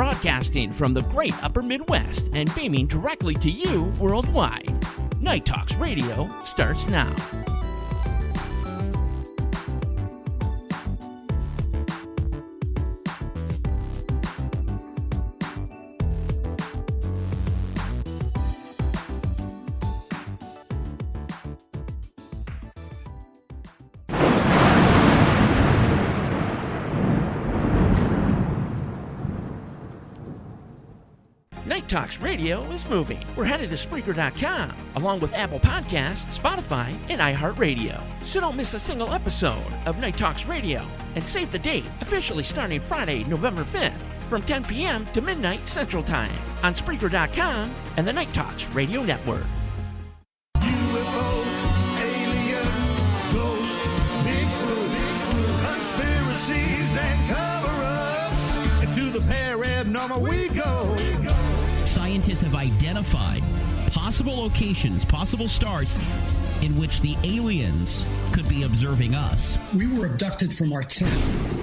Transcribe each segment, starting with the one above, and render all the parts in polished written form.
broadcasting from the great upper Midwest and beaming directly to you worldwide. Night Talks Radio starts now. Night Talks Radio is moving. We're headed to Spreaker.com, along with Apple Podcasts, Spotify, and iHeartRadio. So don't miss a single episode of Night Talks Radio. And save the date, officially starting Friday, November 5th, from 10 p.m. to midnight Central Time, on Spreaker.com and the Night Talks Radio Network. UFOs, aliens, ghosts, Bigfoot, conspiracies, and cover-ups. Into the paranormal we go. Scientists have identified possible locations, possible stars in which the aliens could be observing us. We were abducted from our tent.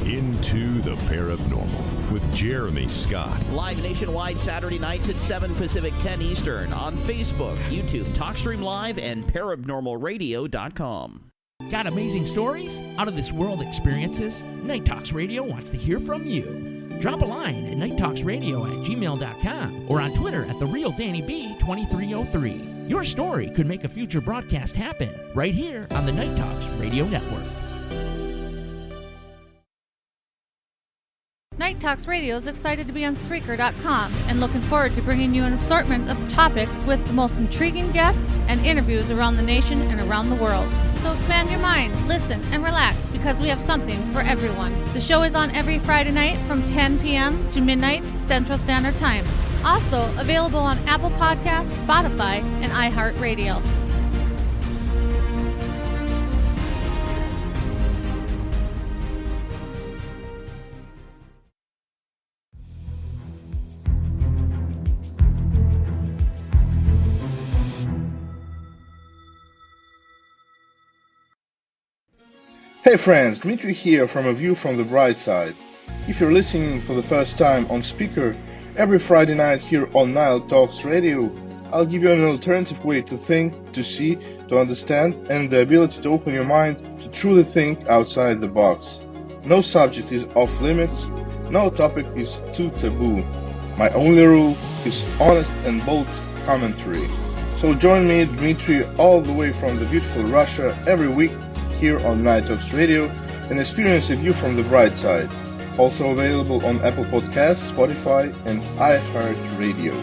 Into the Paranormal with Jeremy Scott. Live nationwide Saturday nights at 7 Pacific, 10 Eastern on Facebook, YouTube, TalkStream Live, and ParanormalRadio.com. Got amazing stories? Out of this world experiences? Night Talks Radio wants to hear from you. Drop a line at nighttalksradio@gmail.com or on Twitter at TheRealDannyB2303. Your story could make a future broadcast happen right here on the Night Talks Radio Network. Night Talks Radio is excited to be on Spreaker.com and looking forward to bringing you an assortment of topics with the most intriguing guests and interviews around the nation and around the world. So expand your mind, listen, and relax because we have something for everyone. The show is on every Friday night from 10 p.m. to midnight Central Standard Time. Also available on Apple Podcasts, Spotify, and iHeartRadio. Hey friends, Dmitry here from A View from the Bright Side. If you're listening for the first time on speaker, every Friday night here on Night Talks Radio, I'll give you an alternative way to think, to see, to understand, and the ability to open your mind to truly think outside the box. No subject is off limits, no topic is too taboo. My only rule is honest and bold commentary. So join me, Dmitry, all the way from the beautiful Russia every week here on Night Talks Radio and experience A View from the Bright Side. Also available on Apple Podcasts, Spotify, and iHeartRadio.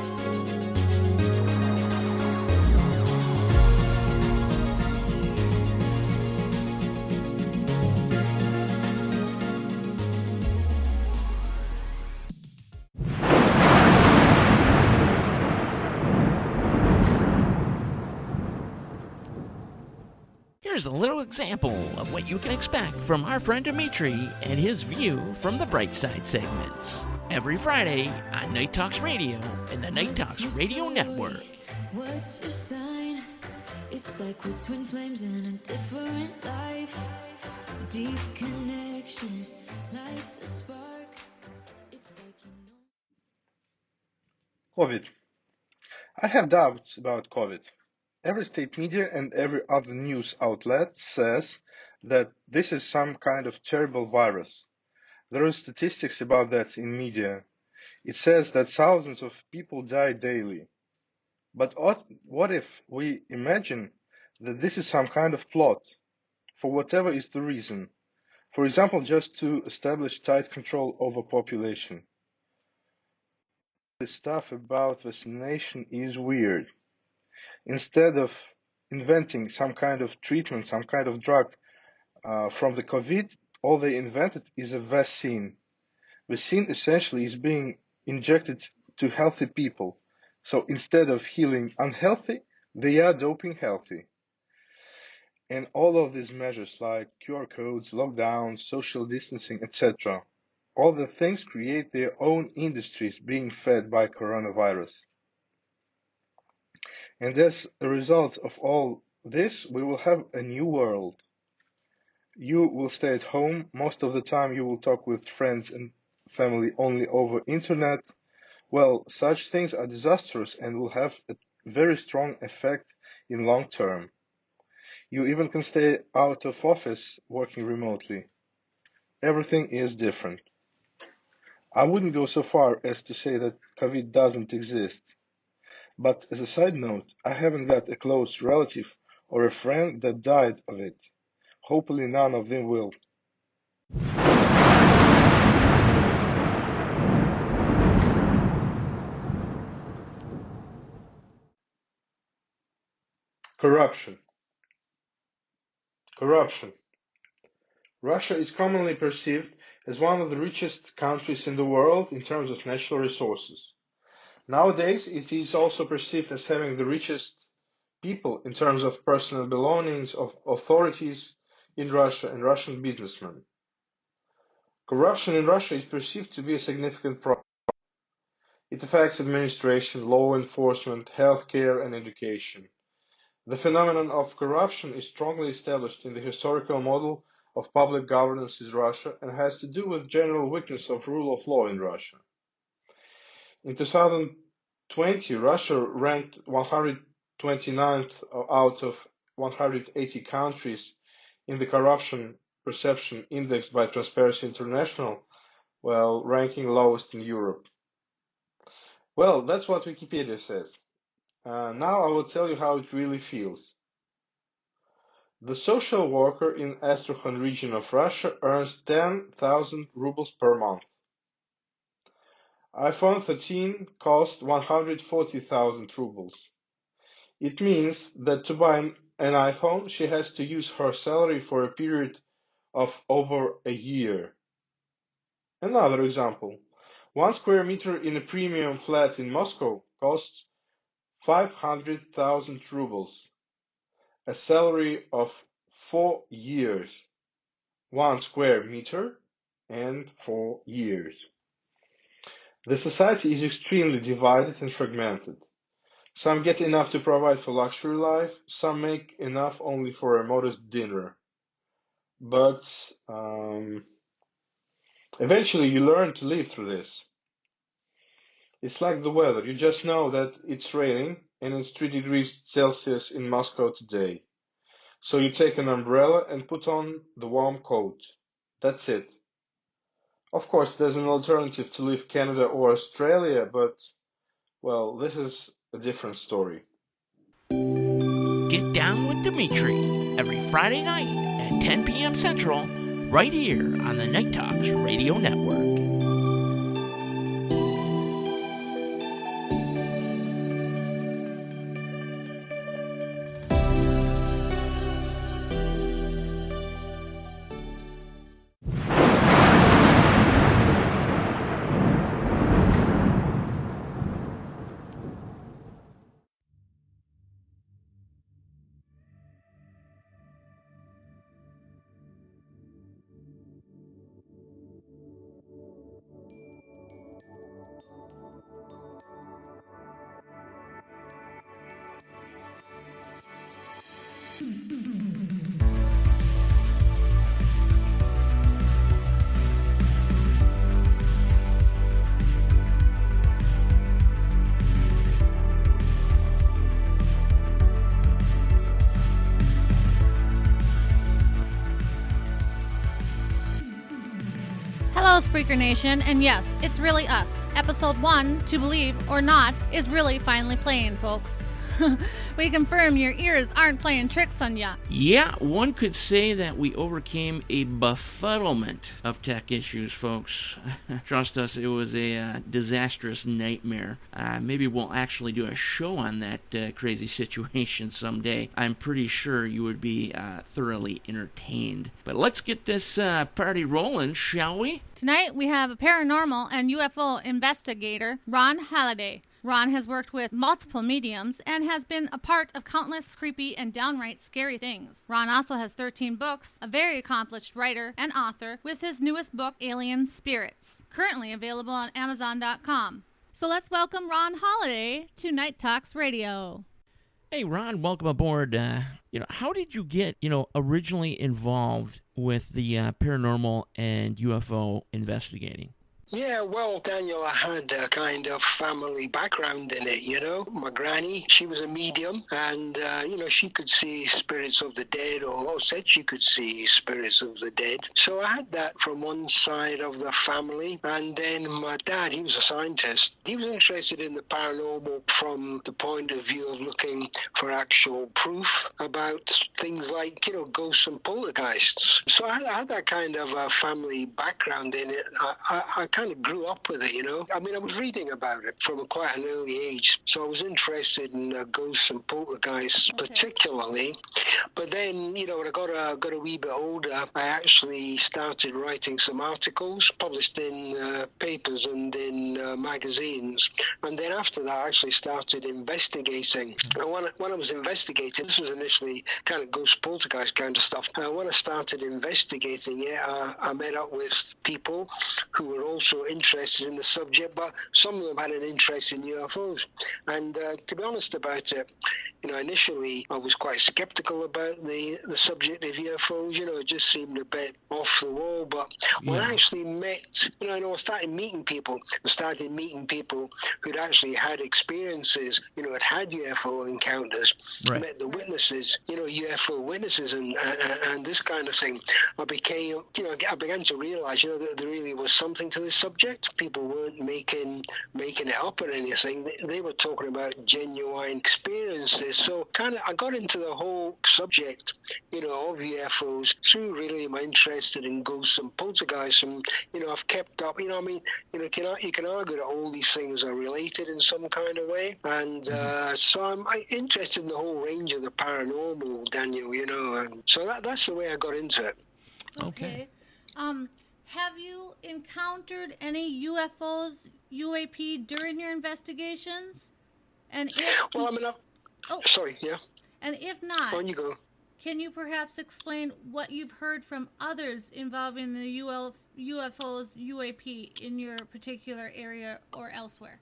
Here's a little example of what you can expect from our friend Dmitry and his View from the Bright Side segments. Every Friday on Night Talks Radio and the Night Talks Radio Network. What's your sign? It's like we're twin flames in a different life. Deep connection lights a spark. It's like you know. COVID. I have doubts about COVID. Every state media and every other news outlet says that this is some kind of terrible virus. There are statistics about that in media. It says that thousands of people die daily. But what if we imagine that this is some kind of plot, for whatever is the reason? For example, just to establish tight control over population. The stuff about vaccination is weird. Instead of inventing some kind of treatment, some kind of drug from the COVID, all they invented is a vaccine. Vaccine essentially is being injected to healthy people. So instead of healing unhealthy, they are doping healthy. And all of these measures like QR codes, lockdowns, social distancing, etc., all the things create their own industries being fed by coronavirus. And as a result of all this, we will have a new world. You will stay at home. Most of the time you will talk with friends and family only over internet. Well, such things are disastrous and will have a very strong effect in long term. You even can stay out of office working remotely. Everything is different. I wouldn't go so far as to say that COVID doesn't exist, but as a side note, I haven't got a close relative or a friend that died of it. Hopefully none of them will. Corruption. Corruption. Russia is commonly perceived as one of the richest countries in the world in terms of natural resources. Nowadays, it is also perceived as having the richest people in terms of personal belongings of authorities in Russia and Russian businessmen. Corruption in Russia is perceived to be a significant problem. It affects administration, law enforcement, healthcare, and education. The phenomenon of corruption is strongly established in the historical model of public governance in Russia and has to do with general weakness of rule of law in Russia. In 2020, Russia ranked 129th out of 180 countries in the Corruption Perception Index by Transparency International, while ranking lowest in Europe. Well, that's what Wikipedia says. Now I will tell you how it really feels. The social worker in Astrakhan region of Russia earns 10,000 rubles per month. iPhone 13 costs 140,000 rubles. It means that to buy an iPhone, she has to use her salary for a period of over a year. Another example. 1 square meter in a premium flat in Moscow costs 500,000 rubles. A salary of 4 years. 1 square meter and 4 years. The society is extremely divided and fragmented. Some get enough to provide for luxury life, some make enough only for a modest dinner. But eventually you learn to live through this. It's like the weather. You just know that it's raining and it's 3 degrees Celsius in Moscow today. So you take an umbrella and put on the warm coat. That's it. Of course, there's an alternative to leave Canada or Australia, but, well, this is a different story. Get Down with Dmitry every Friday night at 10 p.m. Central, right here on the Night Talks Radio Network. Hello, Spreaker Nation, and yes, it's really us. Episode 1, To Believe or Not, is really finally playing, folks. We confirm your ears aren't playing tricks on ya. Yeah, one could say that we overcame a befuddlement of tech issues, folks. Trust us, it was a disastrous nightmare. Maybe we'll actually do a show on that crazy situation someday. I'm pretty sure you would be thoroughly entertained. But let's get this party rolling, shall we? Tonight, we have a paranormal and UFO investigator, Ron Halliday. Ron has worked with multiple mediums and has been a part of countless creepy and downright scary things. Ron also has 13 books, a very accomplished writer and author, with his newest book, Alien Spirits, currently available on Amazon.com. So let's welcome Ron Halliday to Night Talks Radio. Hey, Ron, welcome aboard. How did you get, originally involved with the paranormal and UFO investigating? Yeah, well, Daniel, I had a kind of family background in it, you know. My granny, she was a medium, and, she could see spirits of the dead, or said she could see spirits of the dead. So I had that from one side of the family, and then my dad, he was a scientist. He was interested in the paranormal from the point of view of looking for actual proof about things like, ghosts and poltergeists. So I had that kind of a family background in it. I kind of grew up with it, I mean, I was reading about it from quite an early age, so I was interested in ghosts and poltergeists particularly. But then, when I got a wee bit older, I actually started writing some articles published in papers and in magazines. And then after that, I actually started investigating. And when I was investigating, this was initially kind of ghost poltergeist kind of stuff. When I started investigating it, I met up with people who were also interested in the subject, but some of them had an interest in UFOs. And to be honest about it, initially I was quite skeptical about the subject of UFOs. It just seemed a bit off the wall. But when I actually met, I started meeting people. I started meeting people who'd actually had experiences, had UFO encounters, met the witnesses, UFO witnesses and this kind of thing. I began to realize, that there really was something to this subject. People weren't making it up or anything. They were talking about genuine experiences. So I got into the whole subject, of UFOs through really my interest in ghosts and poltergeists. And, I've kept up, you can argue that all these things are related in some kind of way. And so I'm interested in the whole range of the paranormal, Daniel, and so that's the way I got into it. Okay. Have you encountered any UFOs, UAP during your investigations? And if sorry, yeah. And if not, on you go. Can you perhaps explain what you've heard from others involving the UFOs, UAP in your particular area or elsewhere?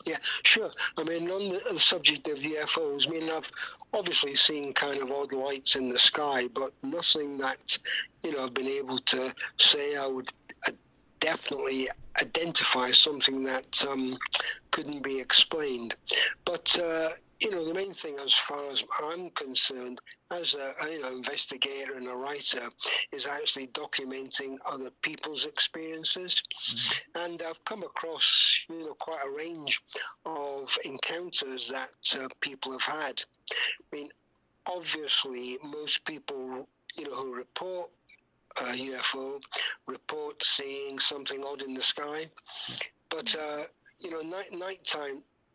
Yeah, sure. I mean, on the subject of UFOs, I've obviously seen kind of odd lights in the sky, but nothing that, I've been able to say I would definitely identify something that couldn't be explained. But, the main thing as far as I'm concerned, as an investigator and a writer, is actually documenting other people's experiences. And I've come across, quite a range of encounters that people have had. I mean, obviously, most people, who report UFO report seeing something odd in the sky. But,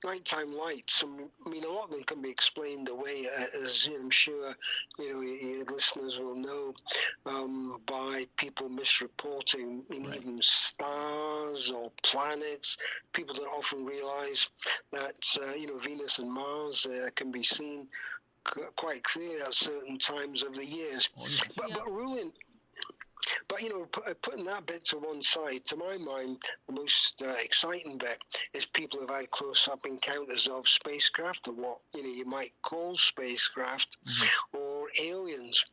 nighttime lights, I mean, a lot of them can be explained away, as I'm sure, your listeners will know, by people misreporting even stars or planets. People don't often realize that, Venus and Mars can be seen quite clearly at certain times of the years. But putting that bit to one side, to my mind, the most exciting bit is people have had close-up encounters of spacecraft, or what you might call spacecraft, or aliens.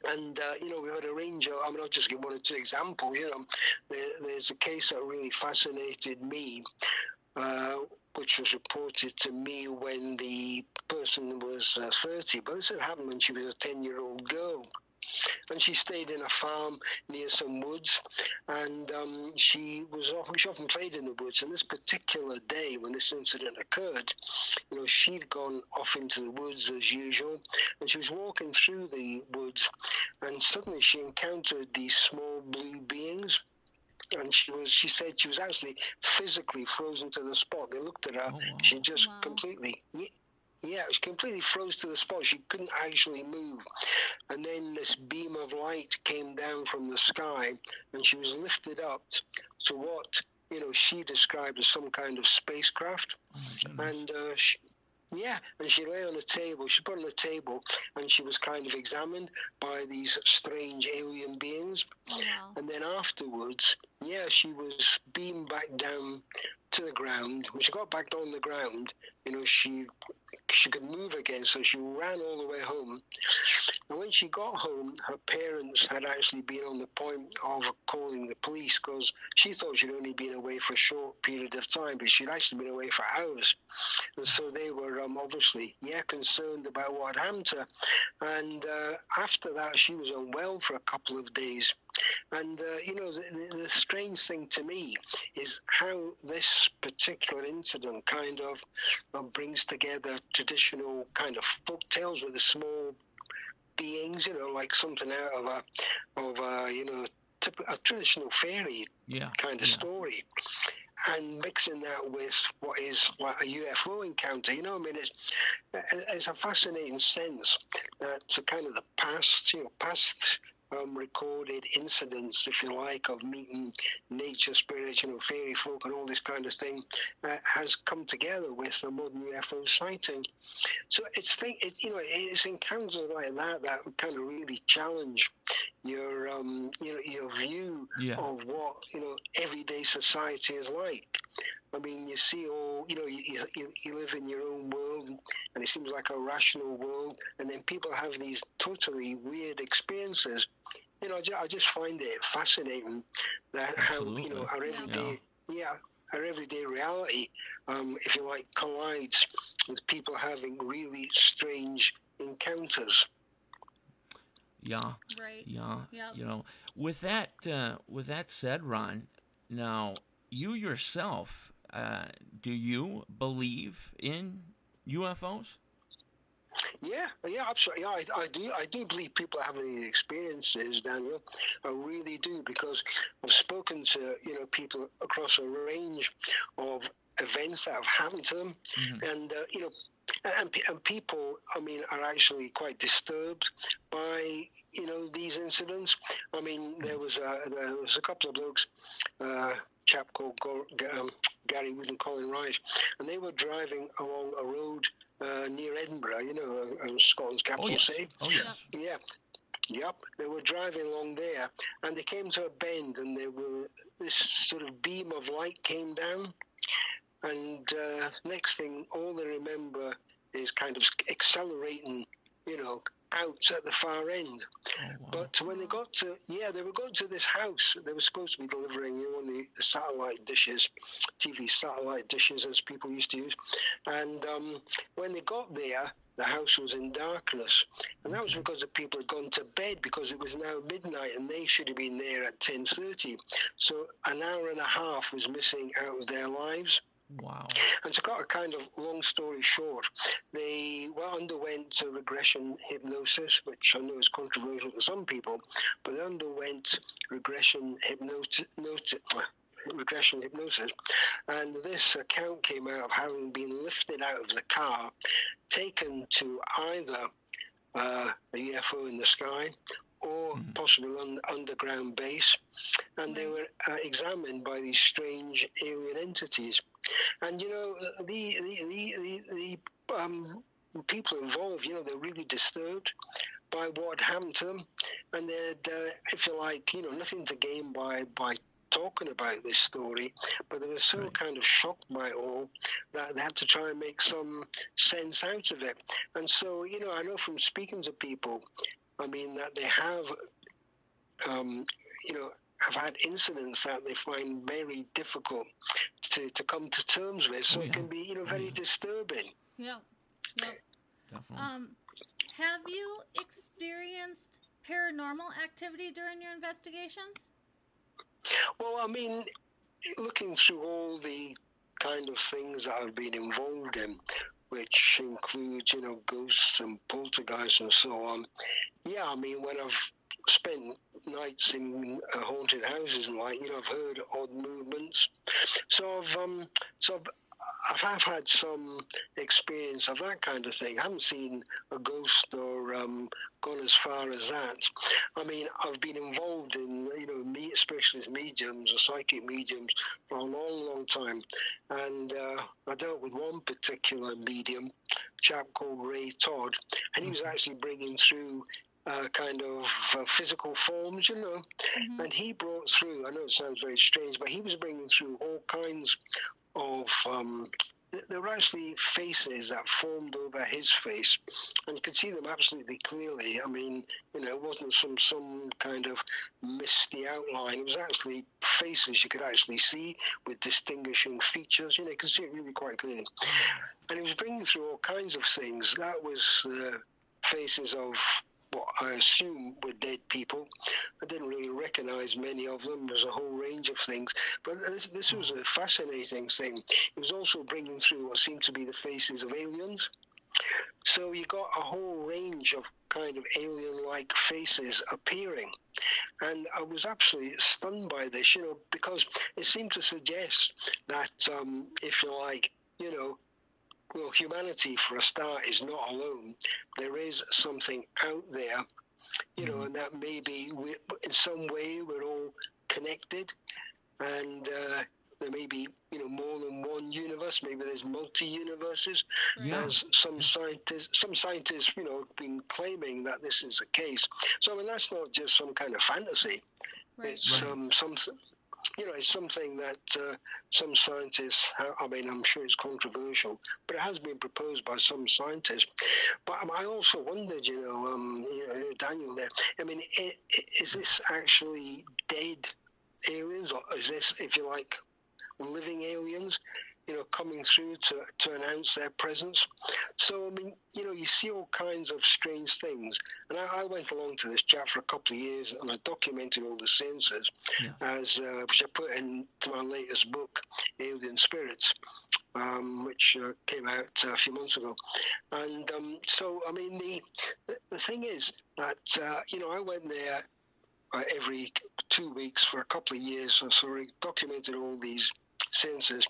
And, we had a range of, I'll just give one or two examples. There's a case that really fascinated me, which was reported to me when the person was 30, but this had happened when she was a 10-year-old girl. And she stayed in a farm near some woods, and she often played in the woods. And this particular day, when this incident occurred, she'd gone off into the woods as usual, and she was walking through the woods, and suddenly she encountered these small blue beings. And she said she was actually physically frozen to the spot. They looked at her. Oh, wow. She just completely. Yeah, it was completely froze to the spot. She couldn't actually move. And then this beam of light came down from the sky, and she was lifted up to what, she described as some kind of spacecraft. Oh, and she lay on a table. She put on a table, and she was kind of examined by these strange alien beings. Oh, wow. And then afterwards, yeah, she was beamed back down to the ground. When she got back on the ground, she could move again, so she ran all the way home. And when she got home, her parents had actually been on the point of calling the police because she thought she'd only been away for a short period of time, but she'd actually been away for hours. And so they were obviously, concerned about what had happened to her. And after that, she was unwell for a couple of days. And, the strange thing to me is how this particular incident kind of brings together traditional kind of folk tales with the small beings, like something out of a traditional fairy kind of story. And mixing that with what is like a UFO encounter, it's a fascinating sense that to kind of the past recorded incidents, if you like, of meeting nature, spirit, fairy folk and all this kind of thing has come together with a modern UFO sighting. So it's encounters like that kind of really challenge your view of what everyday society is like. I mean, you see you live in your own world, and it seems like a rational world, and then people have these totally weird experiences. I just find it fascinating that Absolutely. how our everyday reality, if you like, collides with people having really strange encounters. Yeah. Right. Yeah. Yep. With that said, Ron, now you yourself, do you believe in UFOs? Yeah, absolutely. I do believe people are having these experiences, Daniel. I really do, because I've spoken to people across a range of events that have happened to them, and and people, I mean, are actually quite disturbed by these incidents. I mean, there was a couple of blokes, chap called Gary, we can call him Rice, and they were driving along a road near Edinburgh, Scotland's capital city. Oh yes. Yeah. Yep, they were driving along there, and they came to a bend, and this sort of beam of light came down, and next thing, all they remember is kind of accelerating, out at the far end. Oh, wow. But when they got to, they were going to this house. They were supposed to be delivering, the satellite dishes, TV satellite dishes, as people used to use. And when they got there, the house was in darkness. And that was because the people had gone to bed, because it was now midnight and they should have been there at 10:30. So an hour and a half was missing out of their lives. Wow. And to cut a kind of long story short, they underwent regression hypnosis, which I know is controversial to some people, but they underwent regression hypnosis. And this account came out of having been lifted out of the car, taken to either a UFO in the sky or possibly an underground base, and they were examined by these strange alien entities. And the people involved, they're really disturbed by what happened to them, and they're if you like, nothing to gain by talking about this story, but they were so kind of shocked by it all that they had to try and make some sense out of it. And so, I know from speaking to people, I mean, that they have, have had incidents that they find very difficult to come to terms with. So it can be, very disturbing. Yeah. Definitely. Have you experienced paranormal activity during your investigations? Well, I mean, looking through all the kind of things that I've been involved in, which includes, ghosts and poltergeists and so on. Yeah, I mean, when I've spent nights in haunted houses and I've heard odd movements. So I've had some experience of that kind of thing. I haven't seen a ghost or gone as far as that. I mean, I've been involved in, specialist mediums or psychic mediums for a long, long time. And I dealt with one particular medium, a chap called Ray Todd, and he was actually bringing through kind of physical forms, you know. And he brought through, I know it sounds very strange, but he was bringing through all kinds of, there were actually faces that formed over his face, and you could see them absolutely clearly. I mean, you know, it wasn't some kind of misty outline. It was actually faces you could actually see with distinguishing features. You know, you could see it really quite clearly. And he was bringing through all kinds of things. That was faces of what I assume were dead people. I didn't really recognize many of them. There's a whole range of things. But this was a fascinating thing. It was also bringing through what seemed to be the faces of aliens. So you got a whole range of kind of alien-like faces appearing. And I was absolutely stunned by this, you know, because it seemed to suggest that, if you like, you know, well, humanity, for a start, is not alone. There is something out there, you know, and that maybe in some way we're all connected, and there may be, you know, more than one universe. Maybe there's multi-universes. As some scientists, you know, have been claiming that this is the case. So, I mean, that's not just some kind of fantasy. It's something. You know, it's something that some scientists, I mean, I'm sure it's controversial, but it has been proposed by some scientists. But I also wondered, you know, Daniel, there, I mean, is this actually dead aliens, or is this, if you like, living aliens, you know, coming through to announce their presence? So, I mean, you know, you see all kinds of strange things. And I went along to this chap for a couple of years, and I documented all the seances, as which I put into my latest book, Alien Spirits, which came out a few months ago. And so, I mean, the thing is that, you know, I went there every 2 weeks for a couple of years, so I documented all these senses,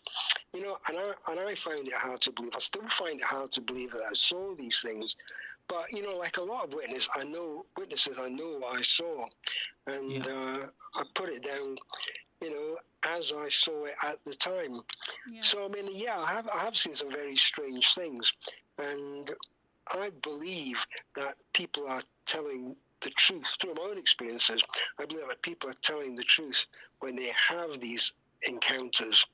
you know, and I found it hard to believe. I still find it hard to believe that I saw these things, but you know, like a lot of witnesses I know I saw, and I put it down, you know, as I saw it at the time. So I mean, I have seen some very strange things, and I believe that people are telling the truth through my own experiences. I believe that people are telling the truth when they have these encounters,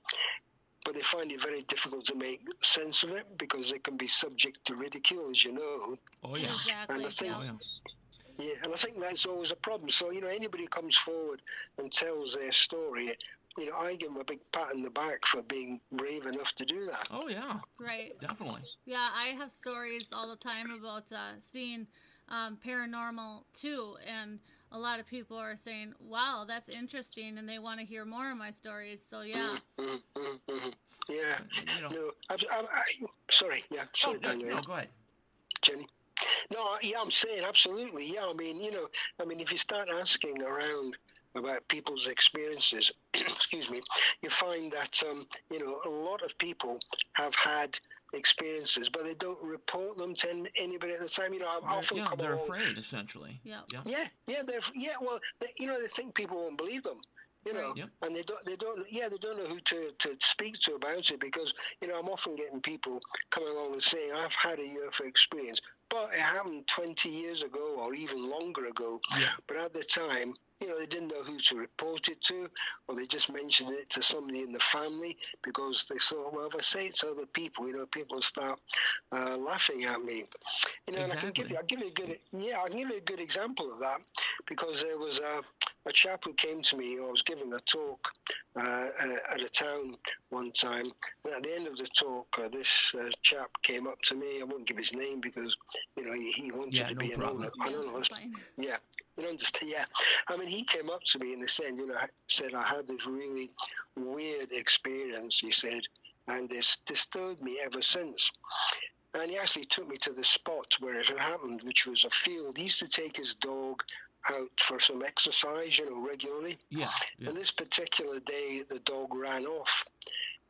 but they find it very difficult to make sense of it because they can be subject to ridicule, as you know. Oh yeah, exactly. And I think, and I think that's always a problem. So, you know, anybody who comes forward and tells their story, you know, I give them a big pat on the back for being brave enough to do that. Oh yeah, right, definitely. Yeah, I have stories all the time about seeing paranormal too, and a lot of people are saying, wow, that's interesting, and they want to hear more of my stories. So, yeah. Yeah. You know. No, sorry. Yeah. Sorry, Daniel. No, go ahead. Jenny. No, yeah, I'm saying absolutely. Yeah, I mean, you know, if you start asking around about people's experiences, excuse me, you find that, you know, a lot of people have had experiences, but they don't report them to anybody at the time. You know, I often come they're along, afraid, essentially. Well, you know, they think people won't believe them. You know, and they don't know who to speak to about it, because, you know, I'm often getting people coming along and saying, I've had a UFO experience, but it happened 20 years ago or even longer ago. But at the time, you know, they didn't know who to report it to, or they just mentioned it to somebody in the family because they thought, well, if I say it to other people, you know, people will start laughing at me. You know, exactly. And I can give you a good example of that, because there was a chap who came to me. I was giving a talk at a town one time, and at the end of the talk, this chap came up to me. I won't give his name because, you know, he wanted to be anonymous. Yeah, you understand? Yeah, I mean, he came up to me and he said, you know, I had this really weird experience, he said, and it's disturbed me ever since. And he actually took me to the spot where it had happened, which was a field. He used to take his dog out for some exercise, you know, regularly. And this particular day, the dog ran off.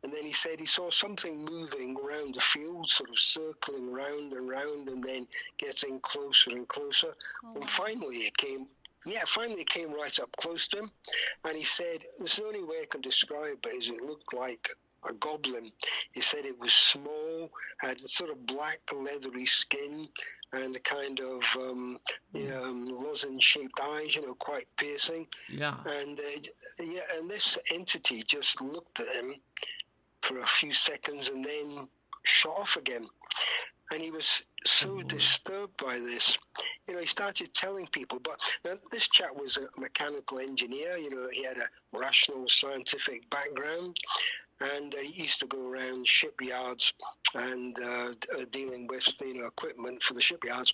And then he said he saw something moving around the field, sort of circling round and round, and then getting closer and closer. And finally it came right up close to him. And he said, "There's the only way I can describe it is it looked like a goblin. He said it was small, had sort of black leathery skin, and a kind of lozenge-shaped eyes, quite piercing. Yeah. And and this entity just looked at him for a few seconds and then shot off again. And he was so disturbed by this. He started telling people, but now this chap was a mechanical engineer, he had a rational scientific background, and he used to go around shipyards and dealing with equipment for the shipyards.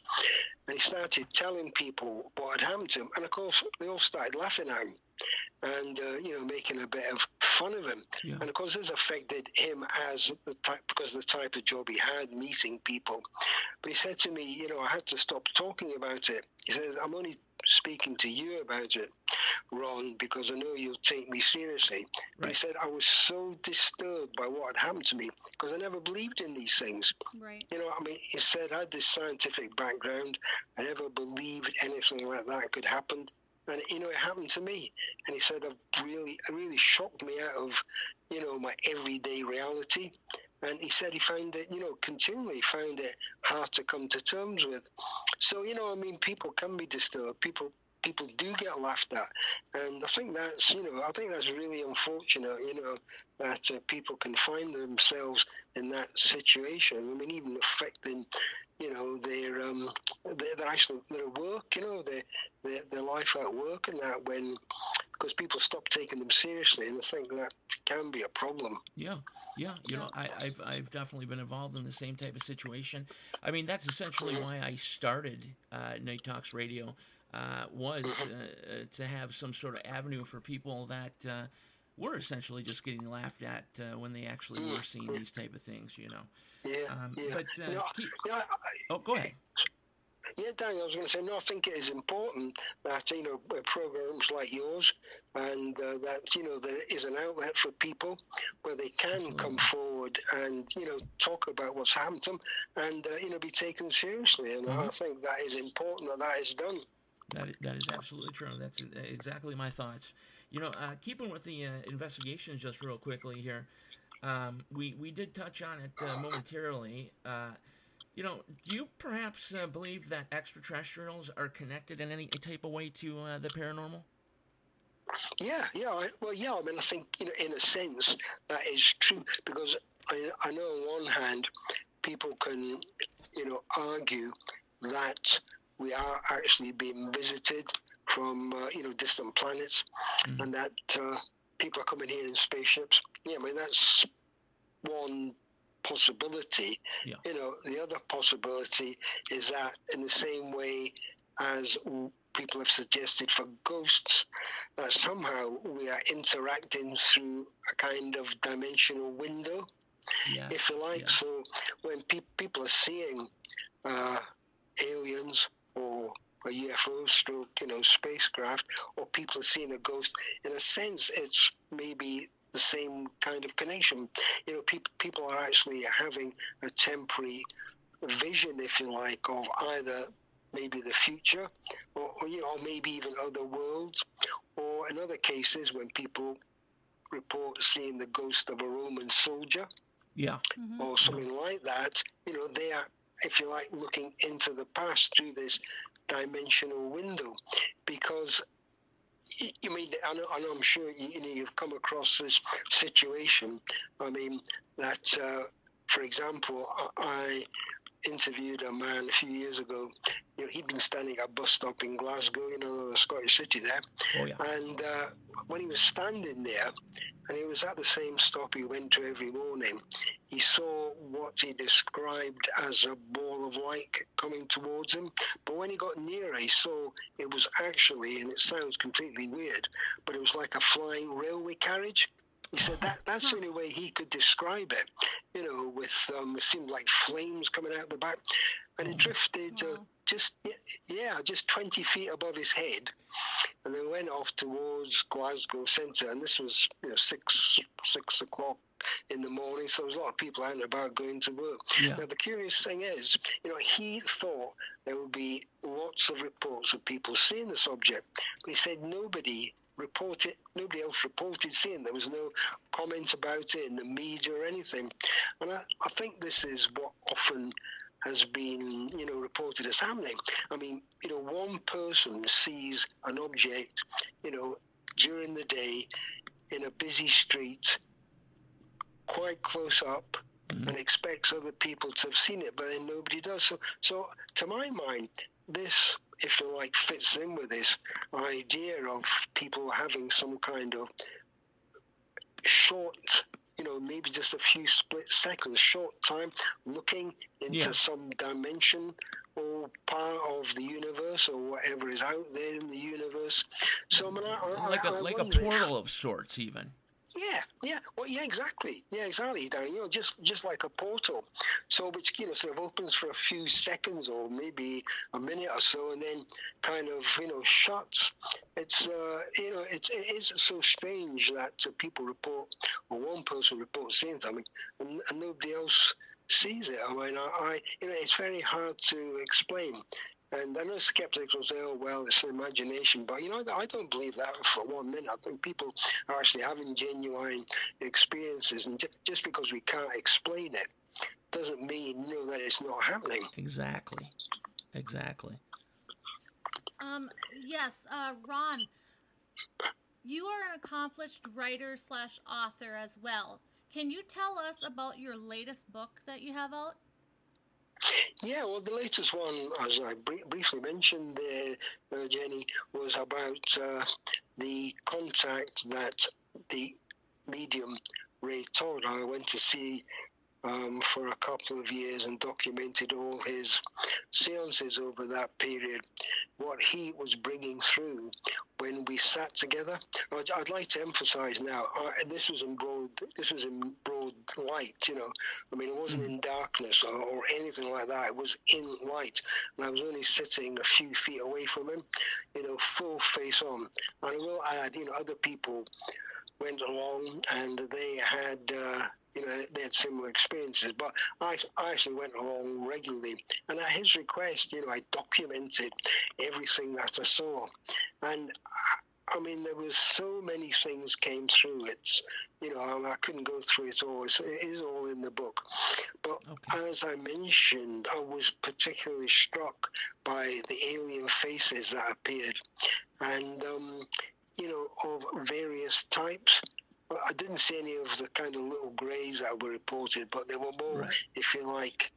And he started telling people what had happened to him, and of course they all started laughing at him and making a bit of fun of him. Yeah. And of course this affected him as because of the type of job he had, meeting people. But he said to me, I had to stop talking about it. He says, I'm only speaking to you about it, Ron, because I know you'll take me seriously. Right. He said, I was so disturbed by what had happened to me because I never believed in these things. Right. He said, I had this scientific background. I never believed anything like that could happen. And, it happened to me. And he said, it really shocked me out of, my everyday reality. And he said he found it, continually found it hard to come to terms with. So, people can be disturbed. People do get laughed at. And I think that's really unfortunate, that people can find themselves in that situation. Even affecting, their work, their life at work and that because people stop taking them seriously, and I think that can be a problem. Yeah. I've definitely been involved in the same type of situation. That's essentially why I started Night Talks Radio, was to have some sort of avenue for people that were essentially just getting laughed at when they actually were seeing these type of things, But go ahead. Yeah, Daniel, I was going to say, I think it is important that, programs like yours and that, there is an outlet for people where they can come forward and, talk about what's happened to them and, be taken seriously. And I think that is important that is done. That is absolutely true. That's exactly my thoughts. Keeping with the investigations just real quickly here, we did touch on it momentarily. Do you perhaps believe that extraterrestrials are connected in any type of way to the paranormal? Yeah. I think, in a sense, that is true, because I know on one hand, people can, argue that we are actually being visited from, distant planets, and that people are coming here in spaceships. Yeah, that's one possibility. Yeah. The other possibility is that in the same way as people have suggested for ghosts, that somehow we are interacting through a kind of dimensional window, if you like. Yeah. So when people are seeing aliens or a UFO stroke, spacecraft, or people are seeing a ghost, in a sense, it's maybe the same kind of connection. People are actually having a temporary vision, if you like, of either maybe the future or maybe even other worlds, or in other cases when people report seeing the ghost of a Roman soldier, or something like that, they are, if you like, looking into the past through this dimensional window. Because I know I'm sure you've come across this situation. That for example, I interviewed a man a few years ago. He'd been standing at a bus stop in Glasgow, the Scottish city there. Oh, yeah. And when he was standing there, and he was at the same stop he went to every morning, he saw what he described as a ball of light coming towards him. But when he got nearer, he saw it was actually, and it sounds completely weird, but it was like a flying railway carriage. He said that's the only way he could describe it, with it seemed like flames coming out the back, and it drifted just 20 feet above his head, and then went off towards Glasgow centre. And this was 6 o'clock in the morning, so there was a lot of people out and about going to work. Yeah. Now the curious thing is, he thought there would be lots of reports of people seeing this object, but he said nobody nobody else reported seeing. There was no comment about it in the media or anything. And I think this is what often has been, reported as happening. I mean, one person sees an object, during the day in a busy street, quite close up, and expects other people to have seen it, but then nobody does. So to my mind, this, if you like, fits in with this idea of people having some kind of short, maybe just a few split seconds, short time, looking into some dimension or part of the universe or whatever is out there in the universe. So I mean, like a portal of sorts, even. Yeah. Well, yeah, exactly. Yeah, exactly, Danny. Just like a portal. So which, sort of opens for a few seconds or maybe a minute or so, and then kind of, shuts. It's, it is so strange that people report, or one person reports seeing something, and nobody else sees it. I mean, it's very hard to explain. And I know skeptics will say, oh, well, it's imagination. But, I don't believe that for 1 minute. I think people are actually having genuine experiences. And just because we can't explain it doesn't mean, that it's not happening. Exactly. Yes, Ron, you are an accomplished writer/author as well. Can you tell us about your latest book that you have out? Yeah, well, the latest one, as I briefly mentioned there, Jenny, was about the contact that the medium Ray Todd I went to see for a couple of years and documented all his seances over that period, what he was bringing through when we sat together. I'd like to emphasize now, this was in broad light, I mean, it wasn't in darkness or anything like that. It was in light, and I was only sitting a few feet away from him, full face on. And I will add, other people went along and they had they had similar experiences, but I actually went along regularly, and at his request, I documented everything that I saw. And I mean, there was so many things came through. It's, I couldn't go through it all. It is all in the book. But as I mentioned, I was particularly struck by the alien faces that appeared, and of various types. I didn't see any of the kind of little greys that were reported, but they were more, if you like,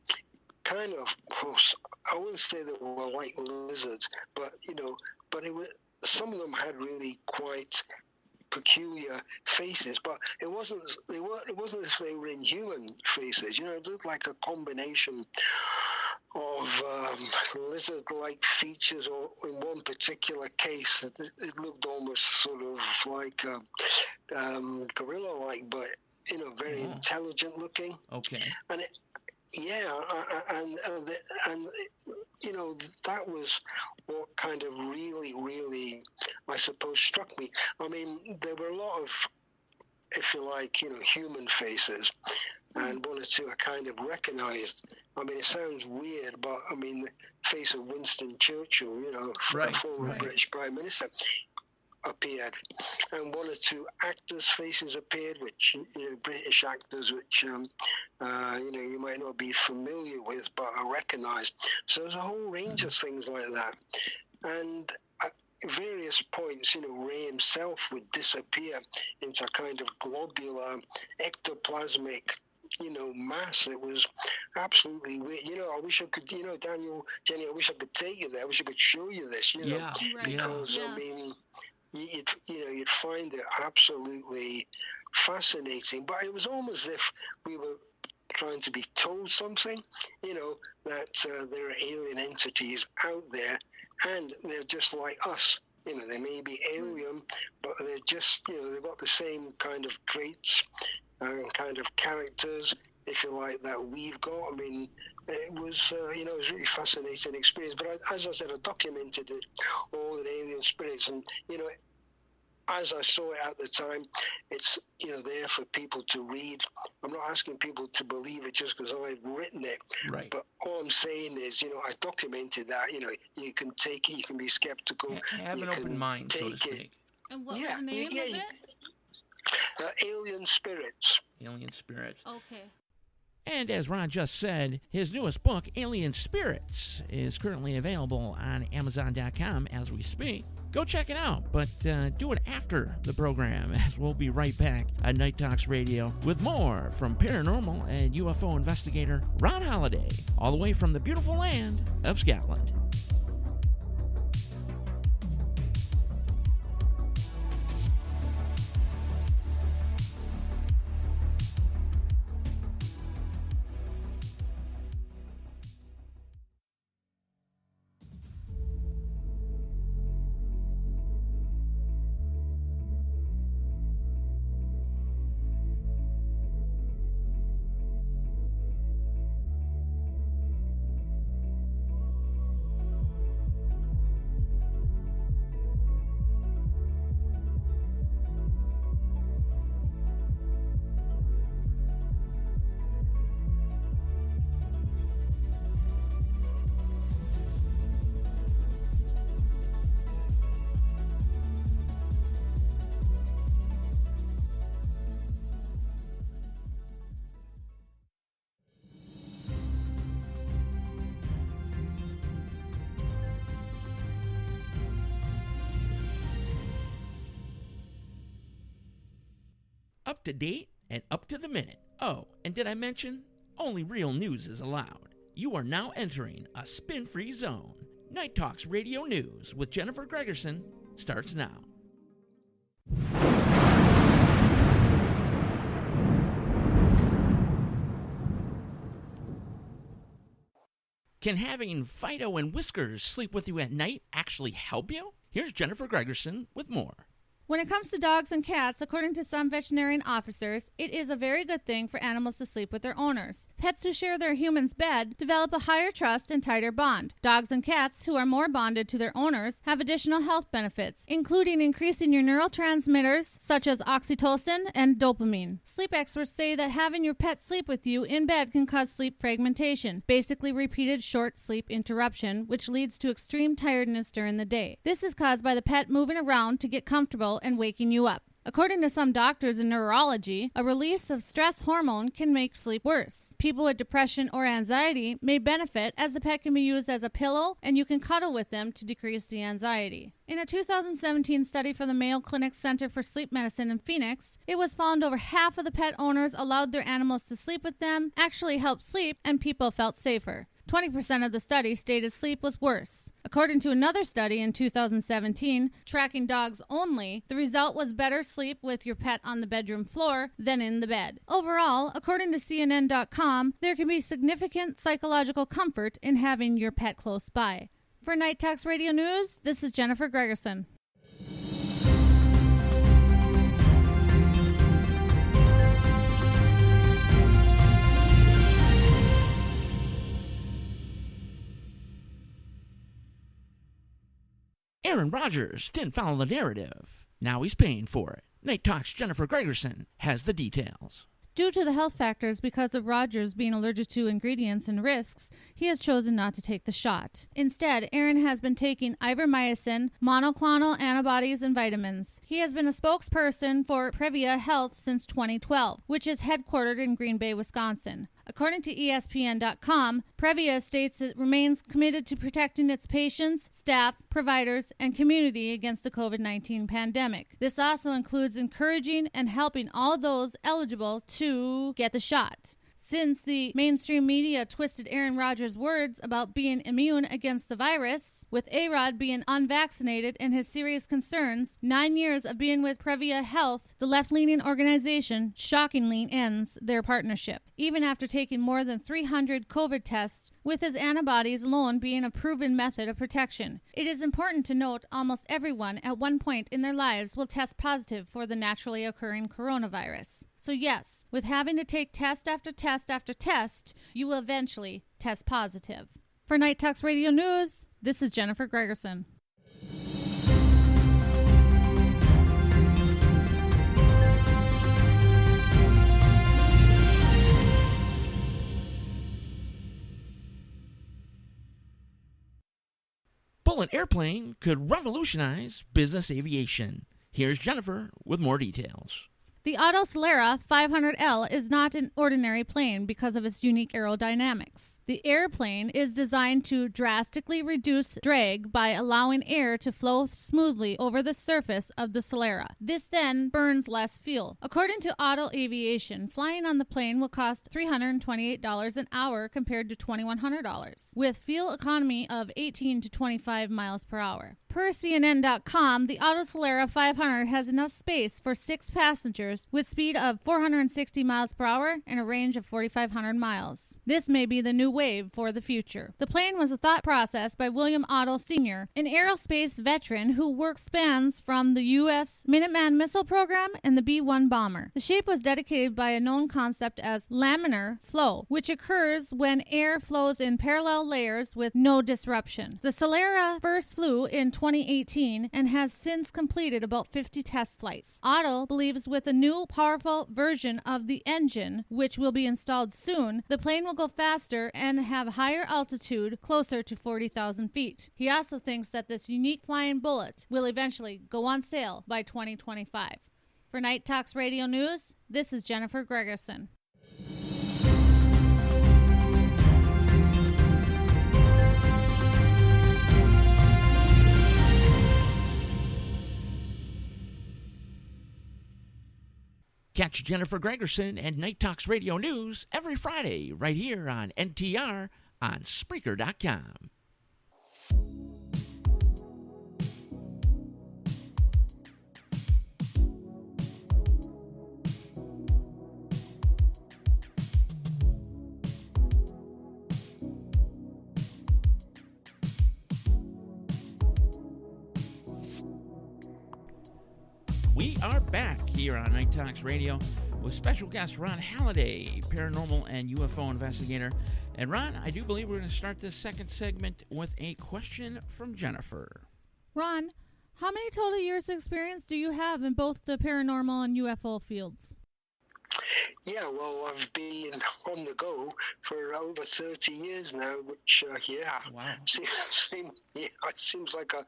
kind of, I wouldn't say they were like lizards, but, but it was, some of them had really quite peculiar faces, but it wasn't as if they were inhuman faces. It looked like a combination of lizard-like features, or in one particular case, it looked almost sort of like gorilla-like, but very intelligent looking. Okay. And that was what kind of really, I suppose, struck me. I mean, there were a lot of, if you like, human faces, and one or two I kind of recognized. I mean, it sounds weird, but I mean, the face of Winston Churchill, former British Prime Minister, appeared, and one or two actors' faces appeared, which British actors, which you might not be familiar with, but I recognised. So there's a whole range of things like that, and at various points, Ray himself would disappear into a kind of globular, ectoplasmic, mass. It was absolutely weird. I wish I could, Daniel, Jenny, I wish I could take you there. I wish I could show you this, because I mean, you'd find it absolutely fascinating. But it was almost as if we were trying to be told something, that there are alien entities out there, and they're just like us. They may be alien, but they're just, they've got the same kind of traits and kind of characters, if you like, that we've got. I mean, it was, it was a really fascinating experience. But as I said, I documented it, all the alien spirits, and, as I saw it at the time, it's, there for people to read. I'm not asking people to believe it just because I've written it. Right. But all I'm saying is, I documented that, you can take it, you can be skeptical. Have an open mind, so to speak. And what was the name of it? Alien Spirits. Alien Spirits. Okay. And as Ron just said, his newest book, Alien Spirits, is currently available on Amazon.com as we speak. Go check it out, but do it after the program, as we'll be right back on Night Talks Radio with more from paranormal and UFO investigator Ron Halliday, all the way from the beautiful land of Scotland. Up to date and up to the minute. Oh, and did I mention? Only real news is allowed. You are now entering a spin-free zone. Night Talks Radio News with Jennifer Gregerson starts now. Can having Fido and Whiskers sleep with you at night actually help you? Here's Jennifer Gregerson with more. When it comes to dogs and cats, according to some veterinarian officers, it is a very good thing for animals to sleep with their owners. Pets who share their human's bed develop a higher trust and tighter bond. Dogs and cats who are more bonded to their owners have additional health benefits, including increasing your neurotransmitters such as oxytocin and dopamine. Sleep experts say that having your pet sleep with you in bed can cause sleep fragmentation, basically repeated short sleep interruption, which leads to extreme tiredness during the day. This is caused by the pet moving around to get comfortable and waking you up. According to some doctors in neurology, a release of stress hormone can make sleep worse. People with depression or anxiety may benefit, as the pet can be used as a pillow and you can cuddle with them to decrease the anxiety. In a 2017 study from the Mayo Clinic Center for Sleep Medicine in Phoenix, it was found over half of the pet owners allowed their animals to sleep with them actually helped sleep, and people felt safer. 20% of the study stated sleep was worse. According to another study in 2017, tracking dogs only, the result was better sleep with your pet on the bedroom floor than in the bed. Overall, according to CNN.com, there can be significant psychological comfort in having your pet close by. For Night Talks Radio News, this is Jennifer Gregerson. Aaron Rodgers didn't follow the narrative. Now he's paying for it. Night Talks' Jennifer Gregerson has the details. Due to the health factors because of Rodgers being allergic to ingredients and risks, he has chosen not to take the shot. Instead, Aaron has been taking ivermectin, monoclonal antibodies, and vitamins. He has been a spokesperson for Previa Health since 2012, which is headquartered in Green Bay, Wisconsin. According to ESPN.com, Previa states it remains committed to protecting its patients, staff, providers, and community against the COVID-19 pandemic. This also includes encouraging and helping all those eligible to get the shot. Since the mainstream media twisted Aaron Rodgers' words about being immune against the virus, with A-Rod being unvaccinated and his serious concerns, 9 years of being with Previa Health, the left-leaning organization shockingly ends their partnership, even after taking more than 300 COVID tests, with his antibodies alone being a proven method of protection. It is important to note almost everyone at one point in their lives will test positive for the naturally occurring coronavirus. So yes, with having to take test after test after test, you will eventually test positive. For Night Talks Radio News, this is Jennifer Gregerson. Bullet airplane could revolutionize business aviation. Here's Jennifer with more details. The Auto Solera 500L is not an ordinary plane because of its unique aerodynamics. The airplane is designed to drastically reduce drag by allowing air to flow smoothly over the surface of the Solera. This then burns less fuel. According to Auto Aviation, flying on the plane will cost $328 an hour compared to $2,100, with fuel economy of 18 to 25 miles per hour. Per CNN.com, the Auto Solera 500 has enough space for 6 passengers with speed of 460 miles per hour and a range of 4,500 miles. This may be the new wave for the future. The plane was a thought process by William Otto Sr., an aerospace veteran who worked spans from the U.S. Minuteman missile program and the B-1 bomber. The shape was dedicated by a known concept as laminar flow, which occurs when air flows in parallel layers with no disruption. The Solera first flew in 2018 and has since completed about 50 test flights. Otto believes with a new powerful version of the engine, which will be installed soon, the plane will go faster and have higher altitude, closer to 40,000 feet. He also thinks that this unique flying bullet will eventually go on sale by 2025. For Night Talks Radio News, this is Jennifer Gregerson. Catch Jennifer Gregerson and Night Talks Radio News every Friday right here on NTR on Spreaker.com. We are back here on Night Talks Radio with special guest Ron Halliday, paranormal and UFO investigator. And Ron, I do believe we're going to start this second segment with a question from Jennifer. Ron, how many total years of experience do you have in both the paranormal and UFO fields? Yeah, well, I've been on the go for over 30 years now, which, Wow. Seems like a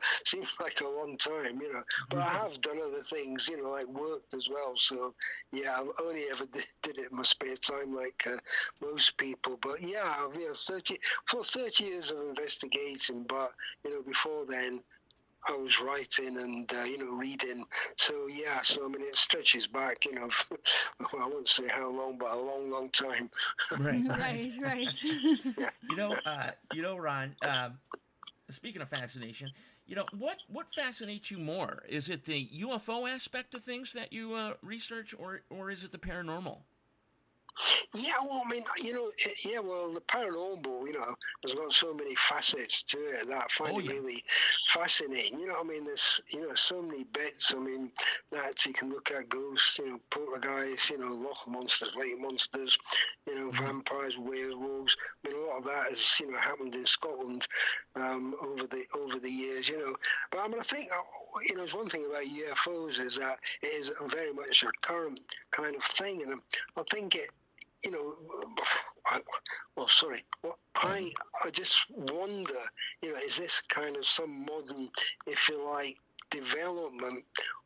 long time, you know. But I have done other things, you know, like worked as well. So, yeah, I've only ever did it in my spare time, like most people. But yeah, I've 30 years of investigating. But you know, before then, I was writing and, reading. So, yeah, I mean, it stretches back, you know, well, I won't say how long, but a long, long time. Right. Right. You know, Ron, speaking of fascination, you know, what fascinates you more? Is it the UFO aspect of things that you research, or is it the paranormal? Yeah, well, I mean, you know, the paranormal, you know, there's got so many facets to it that I find it really fascinating. You know, I mean, there's, you know, so many bits. I mean, that you can look at ghosts, you know, poltergeists, you know, loch monsters, lake monsters, you know, vampires, werewolves. I mean, a lot of that has, you know, happened in Scotland over the years, you know. But I mean, I think, you know, there's one thing about UFOs is that it is very much a current kind of thing, and I think it. You know, I just wonder, you know, is this kind of some modern, if you like, development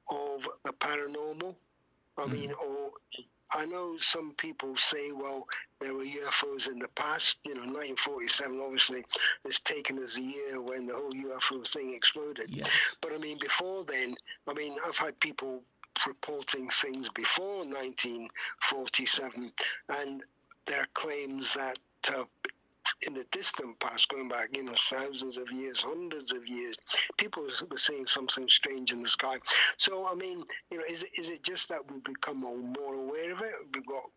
of the paranormal? I mean, or I know some people say, well, there were UFOs in the past. You know, 1947 obviously is taken as the year when the whole UFO thing exploded. Yes. But I mean, before then, I mean, I've had people reporting things before 1947, and there are claims that in the distant past, going back, you know, thousands of years, hundreds of years, people were seeing something strange in the sky. So, I mean, you know, is it just that we've become more aware of it? We've got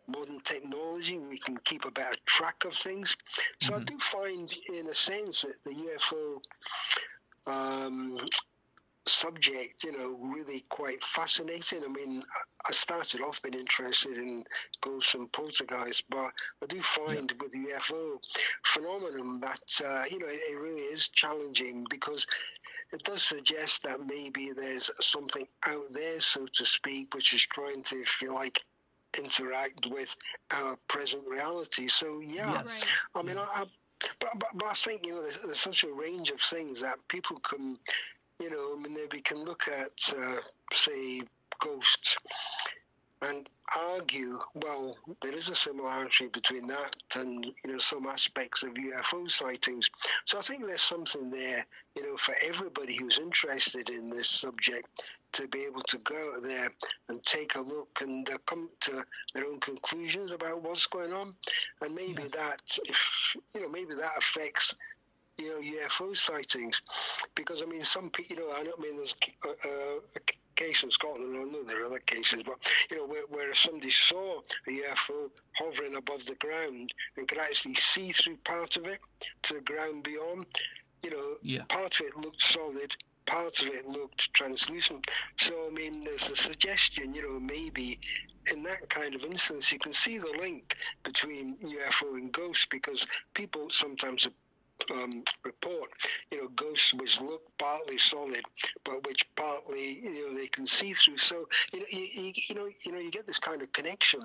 modern technology, we can keep a better track of things. So I do find, in a sense, that the UFO subject, you know, really quite fascinating. I mean, I started off being interested in ghosts and poltergeists, but I do find with the UFO phenomenon that, you know, it really is challenging, because it does suggest that maybe there's something out there, so to speak, which is trying to, if you like, interact with our present reality. So, I mean, but I think, you know, there's such a range of things that people can you know, I mean, we can look at, say, ghosts and argue, well, there is a similarity between that and, you know, some aspects of UFO sightings. So I think there's something there, you know, for everybody who's interested in this subject to be able to go out there and take a look and come to their own conclusions about what's going on. And maybe that, if, you know, maybe that affects, you know, UFO sightings. Because, I mean, some people, you know, I don't mean there's a case in Scotland, I know there are other cases, but, you know, where somebody saw a UFO hovering above the ground and could actually see through part of it to the ground beyond, you know, part of it looked solid, part of it looked translucent. So, I mean, there's a suggestion, you know, maybe in that kind of instance, you can see the link between UFO and ghosts, because people sometimes report, you know, ghosts which look partly solid, but which partly, you know, they can see through. So, you know, you get this kind of connection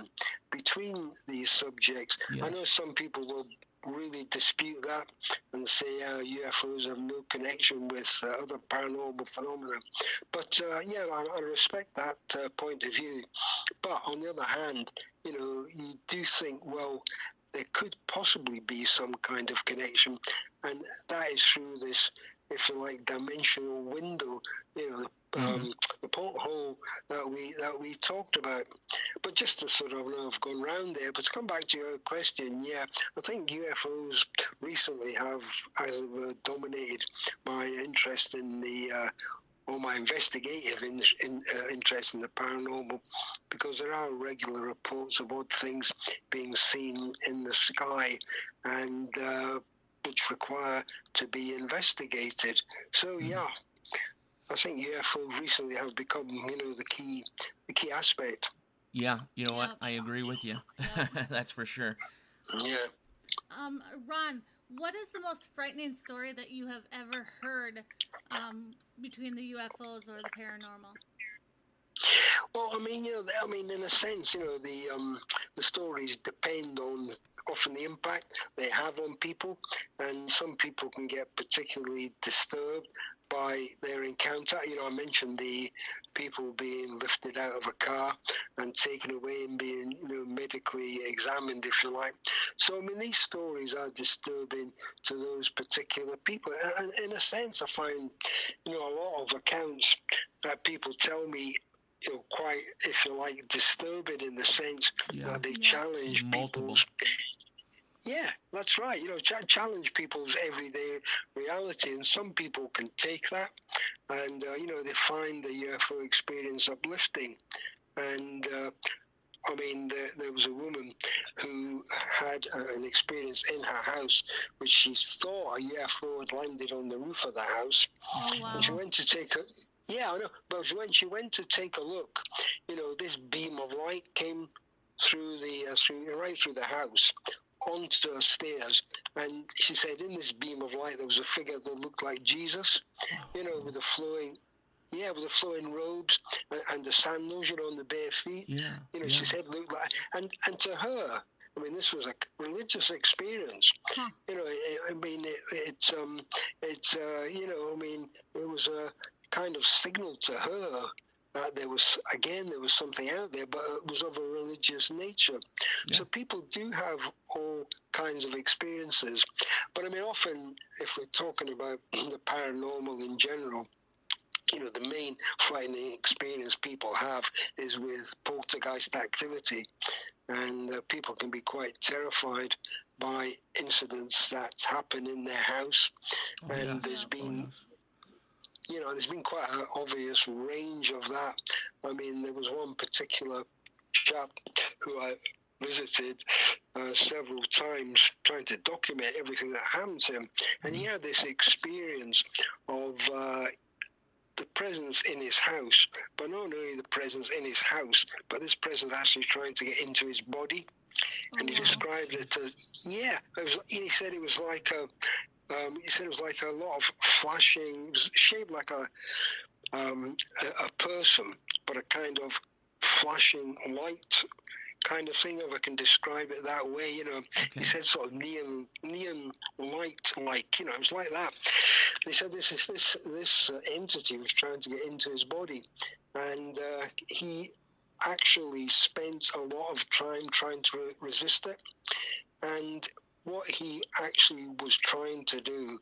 between these subjects. I know some people will really dispute that and say UFOs have no connection with other paranormal phenomena. But yeah, I respect that point of view. But on the other hand, you know, you do think, well, there could possibly be some kind of connection, and that is through this, if you like, dimensional window, you know, the porthole that we talked about. But just to sort of, I know I've gone round there, but to come back to your question, yeah, I think UFOs recently have, as it were, dominated my interest in the or my investigative interest in the paranormal, because there are regular reports of odd things being seen in the sky and which require to be investigated. So yeah, I think UFOs recently have become, you know, the key aspect. Yeah, you know what? I agree with you. That's for sure. Yeah. Ron, what is the most frightening story that you have ever heard between the UFOs or the paranormal? Well, I mean, you know, in a sense, you know, the stories depend on often the impact they have on people, and some people can get particularly disturbed by their encounter. You know, I mentioned the people being lifted out of a car and taken away and being, you know, medically examined, if you like. So, I mean, these stories are disturbing to those particular people. And in a sense, I find, you know, a lot of accounts that people tell me, you know, quite, if you like, disturbing in the sense that they challenge people's... Yeah, that's right. You know, challenge people's everyday reality, and some people can take that, and you know, they find the UFO experience uplifting. And I mean, there was a woman who had an experience in her house, which she thought a UFO had landed on the roof of the house. Oh, wow. And she went to take a... Yeah, I know. But when she went to take a look, you know, this beam of light came through right through the house, onto the stairs, and she said in this beam of light there was a figure that looked like Jesus, you know, with the flowing robes and the sandals, you know, on the bare feet. Yeah. You know, she said looked like, and to her, I mean, this was a religious experience. You know, I mean, it's you know, I mean, it was a kind of signal to her that there was something out there, but it was of a religious nature. Yeah. So people do have all kinds of experiences. But I mean, often, if we're talking about the paranormal in general, you know, the main frightening experience people have is with poltergeist activity. And people can be quite terrified by incidents that happen in their house. There's been... You know, there's been quite an obvious range of that. I mean, there was one particular chap who I visited several times trying to document everything that happened to him. And he had this experience of the presence in his house, but not only the presence in his house, but this presence actually trying to get into his body. And he described it as, he said it was like a... he said it was like a lot of flashing. It was shaped like a person, but a kind of flashing light kind of thing, if I can describe it that way. You know, he said sort of neon light, like, you know, it was like that. And he said this entity was trying to get into his body, and he actually spent a lot of time trying to resist it. And what he actually was trying to do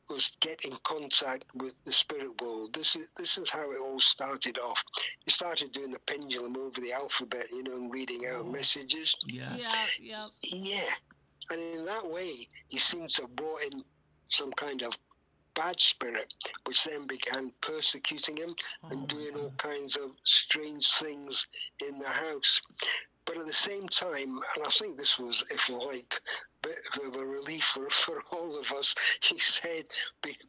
was get in contact with the spirit world. This is how it all started off. He started doing the pendulum over the alphabet, you know, and reading out messages. Yes. Yeah. And in that way, he seems to have brought in some kind of bad spirit, which then began persecuting him and doing all kinds of strange things in the house. But at the same time, and I think this was, if you like, a bit of a relief for all of us, he said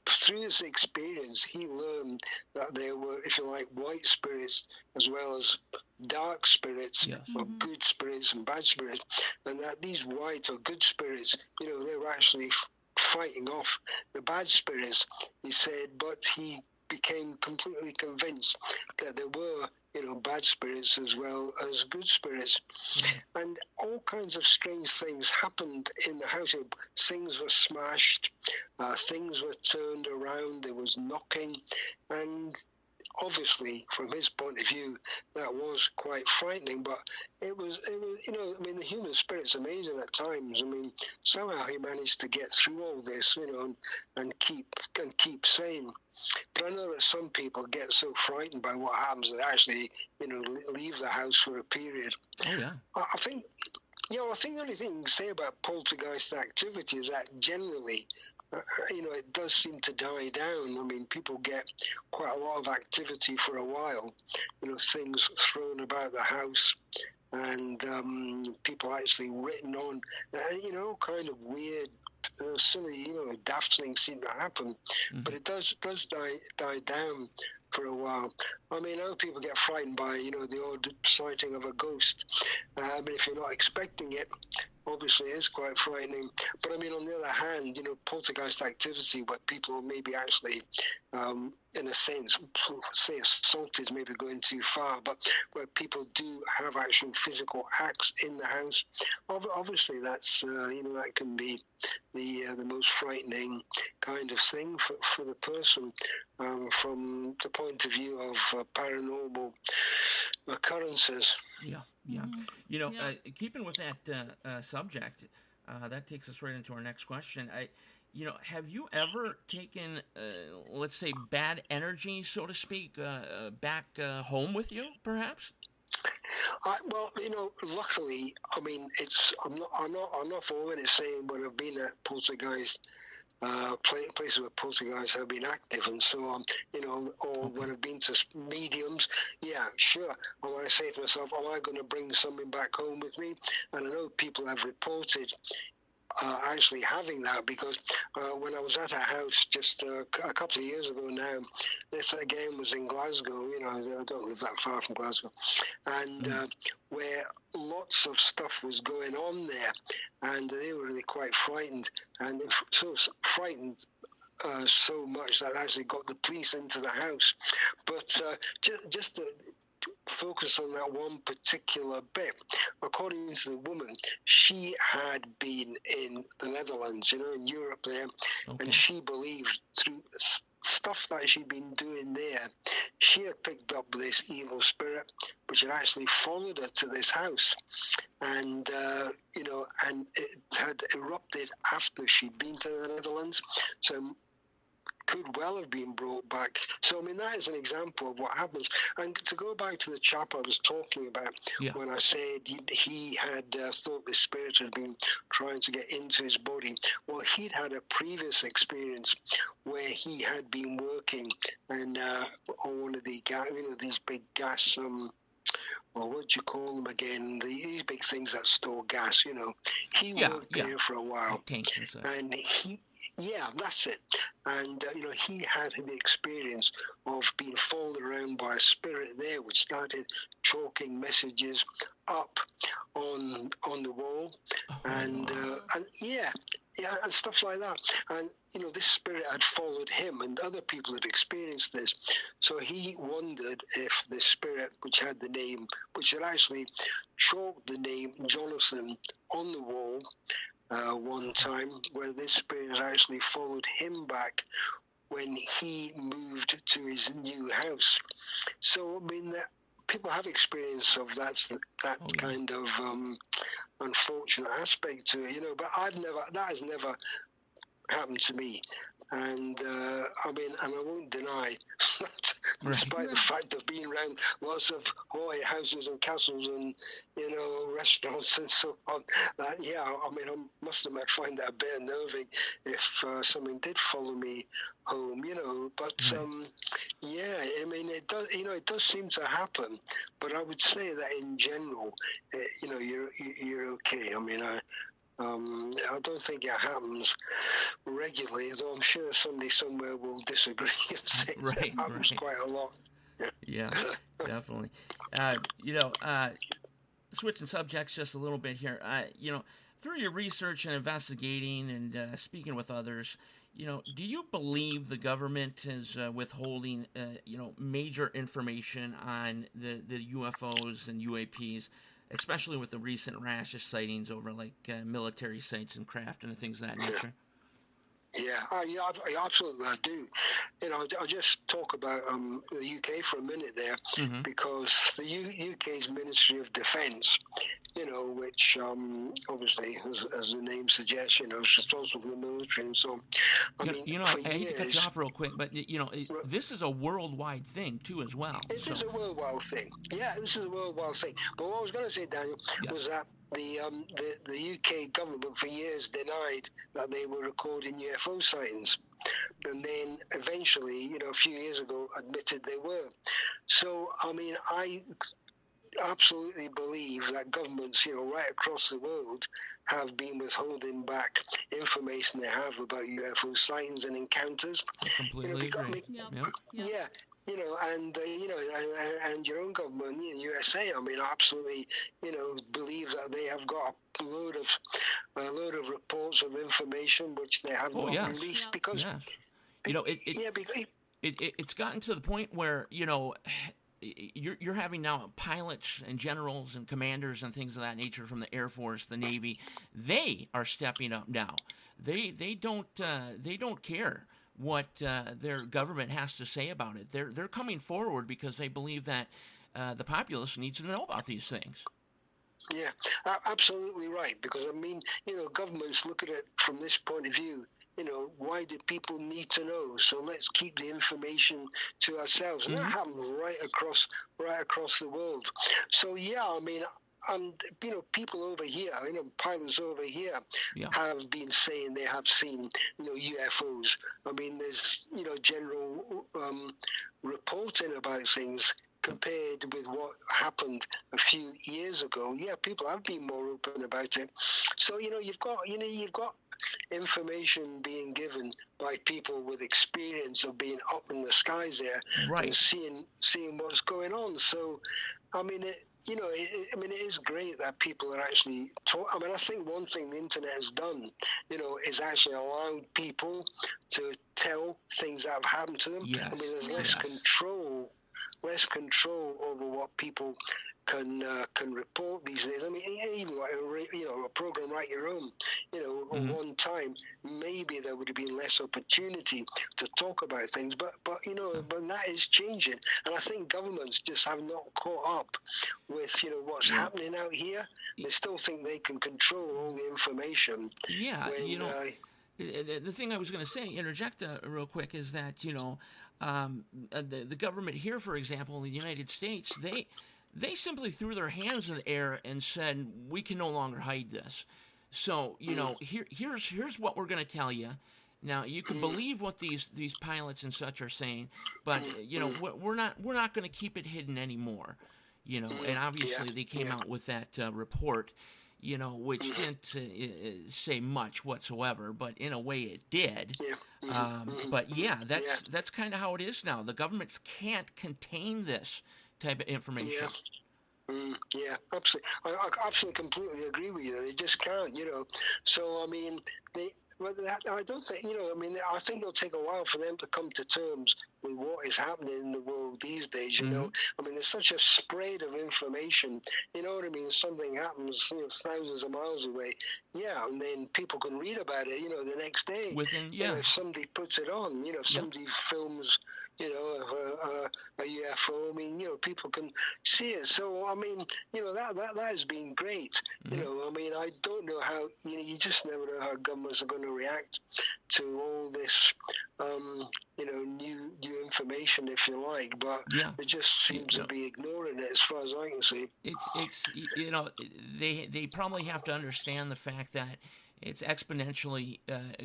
through his experience, he learned that there were, if you like, white spirits as well as dark spirits, or good spirits and bad spirits, and that these white or good spirits, you know, they were actually fighting off the bad spirits. He said, but he became completely convinced that there were, you know, bad spirits as well as good spirits. And all kinds of strange things happened in the house. Things were smashed, things were turned around, there was knocking, and obviously, from his point of view, that was quite frightening. But it was, you know, I mean, the human spirit's amazing at times. I mean, somehow he managed to get through all this, you know, and keep sane. But I know that some people get so frightened by what happens that actually, you know, leave the house for a period. Oh yeah. I think, you know, I think the only thing you can say about poltergeist activity is that generally, you know, it does seem to die down. I mean, people get quite a lot of activity for a while, you know, things thrown about the house, and people actually written on, you know, kind of weird, silly, you know, daft things seem to happen, but it does die down for a while. I mean, I know people get frightened by, you know, the odd sighting of a ghost. I mean, if you're not expecting it, obviously it is quite frightening. But I mean, on the other hand, you know, poltergeist activity where people maybe actually, in a sense, say assault is maybe going too far, but where people do have actual physical acts in the house, obviously that's, you know, that can be the most frightening kind of thing for the person from the point of view of paranormal occurrences. Yeah. You know, keeping with that subject, that takes us right into our next question. You know, have you ever taken, let's say, bad energy, so to speak, back home with you, perhaps? Well, you know, luckily, I mean, I'm not for when it's saying when I've been at poltergeist. Places where poltergeists have been active and so on, you know, or when I've been to mediums, yeah, sure. And when I say to myself, am I going to bring something back home with me? And I know people have reported actually having that, because when I was at a house just a couple of years ago now, this again was in Glasgow, you know, I don't live that far from Glasgow, and where lots of stuff was going on there, and they were really quite frightened, and so frightened so much that I actually got the police into the house. But just to focus on that one particular bit, according to the woman, she had been in the Netherlands, you know, in Europe there, and she believed through stuff that she'd been doing there, she had picked up this evil spirit, which had actually followed her to this house, and you know, and it had erupted after she'd been to the Netherlands, so could well have been brought back. So, I mean, that is an example of what happens. And to go back to the chap I was talking about, when I said he had thought the spirit had been trying to get into his body, well, he'd had a previous experience where he had been working and on one of the these big gas, well, what do you call them again? These big things that store gas, you know. He worked there for a while. And that's it. And, you know, he had the experience of being followed around by a spirit there, which started chalking messages up on the wall. And yeah, and stuff like that. And, this spirit had followed him, and other people had experienced this. So he wondered if the spirit, which had the name, which had actually chalked the name Jonathan on the wall one time, where this spirit has actually followed him back when he moved to his new house. So, I mean, people have experience of that kind of unfortunate aspect to it, but that has never happened to me. And I mean, and I won't deny that, despite the fact of being around lots of haunted houses and castles and restaurants and so on, that I mean, I must admit, I find that a bit unnerving if something did follow me home, But yeah, I mean, it does, it does seem to happen. But I would say that in general, you're okay. I mean, I don't think it happens regularly, though I'm sure somebody somewhere will disagree and say it happens quite a lot. Yeah, definitely. Switching subjects just a little bit here. Through your research and investigating and speaking with others, do you believe the government is withholding, major information on the UFOs and UAPs, especially with the recent rash of sightings over military sites and craft and things of that nature? Yeah, I absolutely I do. I'll just talk about the UK for a minute there, because the UK's Ministry of Defence, which obviously, as the name suggests, is responsible for the military and so on. I hate to cut you off real quick, but this is a worldwide thing too, as well. It is a worldwide thing. Yeah, this is a worldwide thing. But what I was going to say, Daniel, was that the UK government for years denied that they were recording UFO sightings, and then eventually, a few years ago, admitted they were. So, I mean, I absolutely believe that governments, right across the world, have been withholding back information they have about UFO sightings and encounters. I completely agree. Yeah. And your own government in USA, I mean, absolutely, believe that they have got a load of reports of information which they have not released because, it's gotten to the point where you're having now pilots and generals and commanders and things of that nature from the Air Force, the Navy. They are stepping up now. They don't care what their government has to say about it. They're coming forward because they believe that the populace needs to know about these things. Yeah, absolutely right. Because I mean, governments look at it from this point of view. Why do people need to know? So let's keep the information to ourselves. And that happens right across the world. So yeah, I mean, and people over here, pilots over here have been saying they have seen, UFOs. I mean, there's, general reporting about things compared with what happened a few years ago. Yeah, people have been more open about it. So you've got information being given by people with experience of being up in the skies there and seeing what's going on. So, I mean, it is great that people are actually I mean, I think one thing the internet has done, is actually allowed people to tell things that have happened to them. Yes. I mean, there's less control over what people can report these days. I mean, even like a program like your own, at one time, maybe there would have been less opportunity to talk about things, but but that is changing, and I think governments just have not caught up with what's happening out here. They still think they can control all the information. Yeah, the thing I was going to say, interject real quick, is that the government here, for example, in the United States, they simply threw their hands in the air and said, we can no longer hide this. So, here's what we're going to tell you. Now, you can believe what these pilots and such are saying, but, we're not going to keep it hidden anymore. And obviously they came out with that report, which didn't say much whatsoever, but in a way it did. But yeah, that's kind of how it is now. The governments can't contain this type of information. Yeah, absolutely. I absolutely completely agree with you. They just can't, So I mean, but I don't think, I mean, I think it'll take a while for them to come to terms with what is happening in the world these days, you know. I mean, there's such a spread of information, you know what I mean? Something happens, thousands of miles away, and then people can read about it, the next day. If somebody puts it on, if somebody films, a UFO, I mean, people can see it. So, I mean, that has been great. I mean, I don't know how, you just never know how governments are going to react to all this, new information, if you like, but it just seems to be ignoring it as far as I can see. It's they probably have to understand the fact that it's exponentially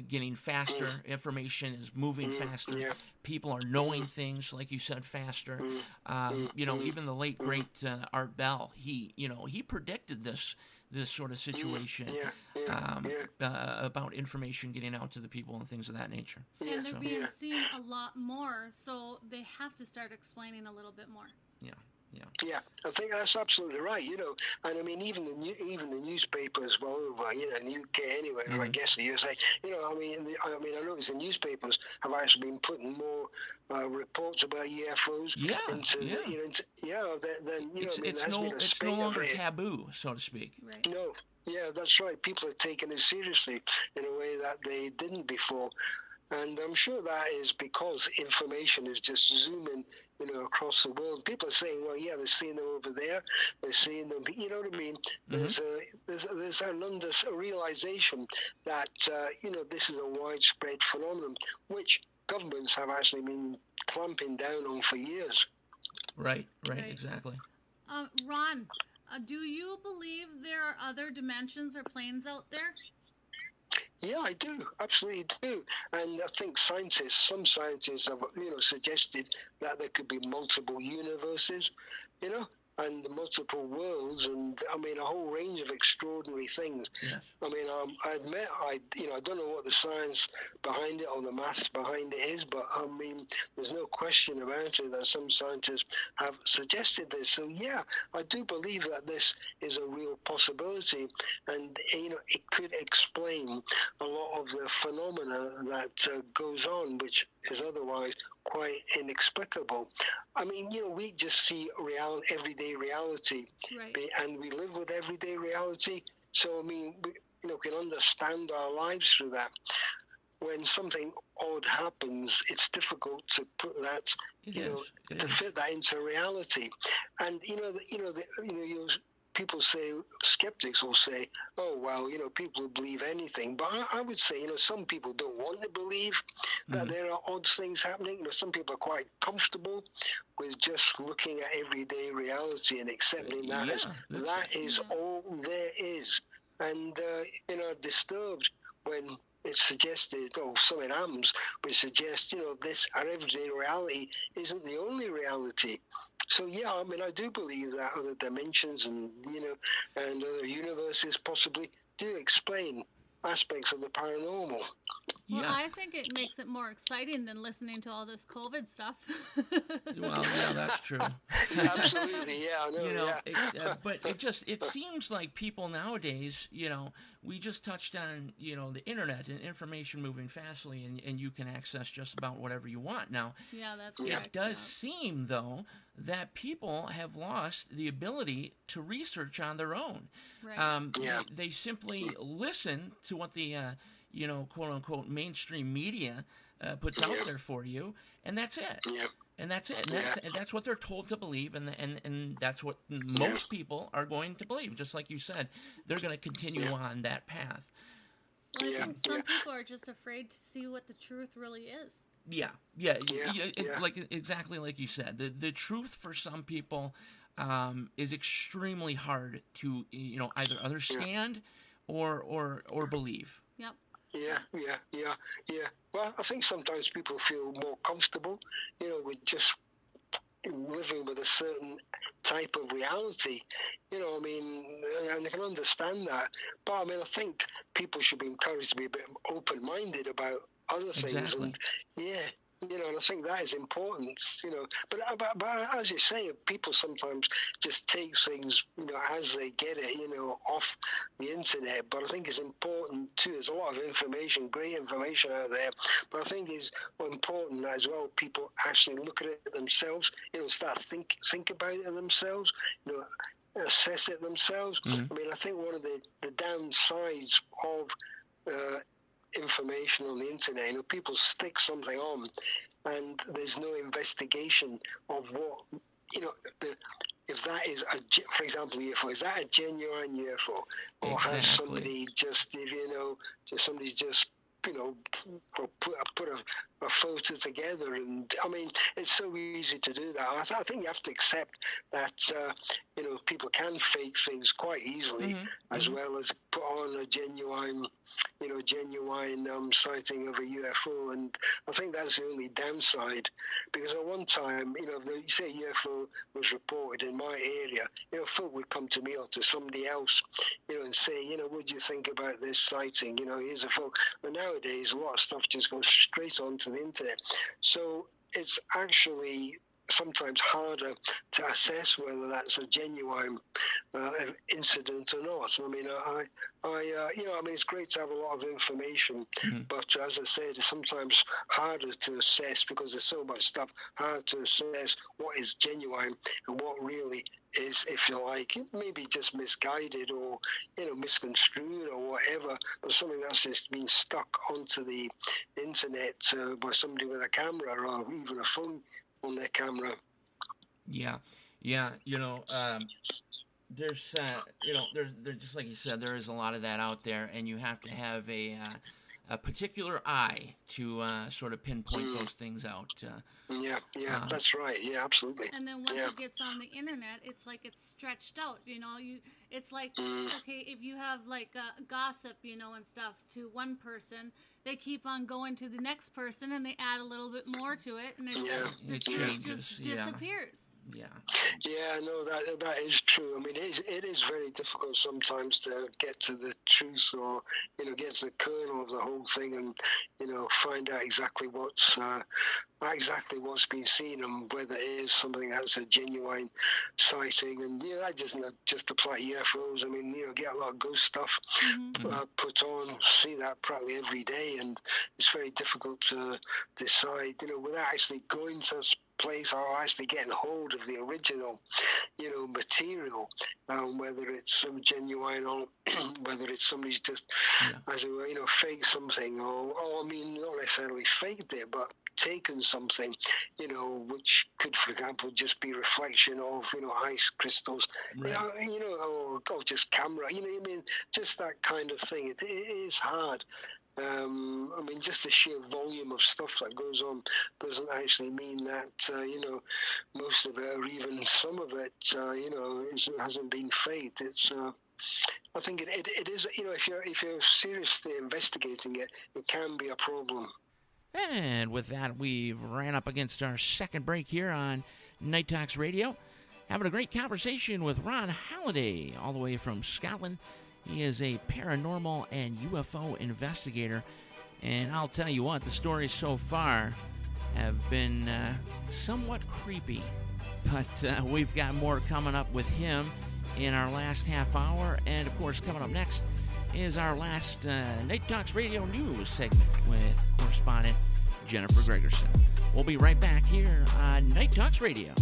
getting faster. Information is moving faster. People are knowing things, like you said, faster. Even the late great Art Bell, he predicted this sort of situation about information getting out to the people and things of that nature. And they're being seen a lot more, so they have to start explaining a little bit more. Yeah, I think that's absolutely right. And I mean, even the newspapers, well, over in the UK anyway, or I guess the USA. I mean, I notice the newspapers have actually been putting more reports about UFOs it's no longer taboo, so to speak. Right. No, that's right. People are taking it seriously in a way that they didn't before. And I'm sure that is because information is just zooming, across the world. People are saying, well, they're seeing them over there. They're seeing them, you know what I mean? There's a realization that, this is a widespread phenomenon, which governments have actually been clamping down on for years. Right, exactly. Ron, do you believe there are other dimensions or planes out there? Yeah, I do. Absolutely do. And I think some scientists have, suggested that there could be multiple universes, and multiple worlds, and I mean a whole range of extraordinary things. Yes. I mean, I admit I don't know what the science behind it or the maths behind it is, but I mean, there's no question about it that some scientists have suggested this. So I do believe that this is a real possibility, and it could explain a lot of the phenomena that goes on, which is otherwise quite inexplicable. I mean, we just see everyday reality, right, and we live with everyday reality. So, I mean, we can understand our lives through that. When something odd happens, it's difficult to put that, to fit that into reality. And people say, skeptics will say, oh, well, people will believe anything. But I would say, some people don't want to believe that there are odd things happening. Some people are quite comfortable with just looking at everyday reality and accepting that that is all there is. And, disturbed when it's suggested, something happens, which suggests, this, our everyday reality isn't the only reality. So, I mean, I do believe that other dimensions and, and other universes possibly do explain aspects of the paranormal. Well, I think it makes it more exciting than listening to all this COVID stuff. Well, that's true. Absolutely, I know. But it seems like people nowadays, we just touched on, the internet and information moving fastly, and you can access just about whatever you want now. Yeah, that's correct. It does seem, though, that people have lost the ability to research on their own. Right. They simply listen to what the quote-unquote mainstream media puts out there for you, and that's it. And that's it. And that's what they're told to believe, and that's what most people are going to believe. Just like you said, they're going to continue on that path. Well, I think some people are just afraid to see what the truth really is. Exactly like you said. The truth for some people is extremely hard to either understand or believe. Yep. Yeah. Well, I think sometimes people feel more comfortable, with just living with a certain type of reality, I mean, and I can understand that. But I mean, I think people should be encouraged to be a bit open-minded about other things. Exactly. And and I think that is important, but as you say, people sometimes just take things, as they get it, off the internet. But I think it's important too. There's a lot of information, great information out there, but I think it's important as well. People actually look at it themselves, start think about it themselves, assess it themselves. Mm-hmm. I mean, I think one of the downsides of information on the internet, people stick something on, and there's no investigation of what, if that is for example, UFO, is that a genuine UFO, or has somebody just, somebody's just put a photo together? And I mean, it's so easy to do that. I think you have to accept that people can fake things quite easily, as well as put on a genuine sighting of a UFO. And I think that's the only downside, because at one time, if you say UFO was reported in my area, folk would come to me or to somebody else, and say, what do you think about this sighting? Here's a photo. But nowadays, a lot of stuff just goes straight onto the internet. So it's actually sometimes harder to assess whether that's a genuine incident or not. I mean, it's great to have a lot of information, but as I said, it's sometimes harder to assess because there's so much stuff, hard to assess what is genuine and what really is, if you like, maybe just misguided or, misconstrued or whatever, but something that's just been stuck onto the internet by somebody with a camera or even a phone on their camera. Yeah. There's just like you said, there is a lot of that out there, and you have to have a particular eye to sort of pinpoint those things out. That's right. Yeah, absolutely. And then once it gets on the internet, it's like it's stretched out. It's like okay, if you have like gossip, and stuff to one person, they keep on going to the next person, and they add a little bit more to it, and it just disappears. Yeah, no, that is true. I mean, it is very difficult sometimes to get to the truth, or get to the kernel of the whole thing, and find out exactly what's been seen and whether it is something that's a genuine sighting. And that doesn't just apply to UFOs. I mean, get a lot of ghost stuff put on, see that practically every day, and it's very difficult to decide, without actually going to place or actually getting hold of the original, material, whether it's so genuine or whether it's somebody's just, as it were, faked something, or I mean, not necessarily faked it, but taken something, which could, for example, just be reflection of, ice crystals, or just camera, just that kind of thing. It is hard. I mean, just the sheer volume of stuff that goes on doesn't actually mean that, most of it, or even some of it, hasn't been faked. It's, I think it is, if you're seriously investigating it, it can be a problem. And with that, we've ran up against our second break here on Night Talks Radio. Having a great conversation with Ron Halliday, all the way from Scotland. He is a paranormal and UFO investigator. And I'll tell you what, the stories so far have been somewhat creepy. But we've got more coming up with him in our last half hour. And, of course, coming up next is our last Night Talks Radio News segment with correspondent Jennifer Gregerson. We'll be right back here on Night Talks Radio.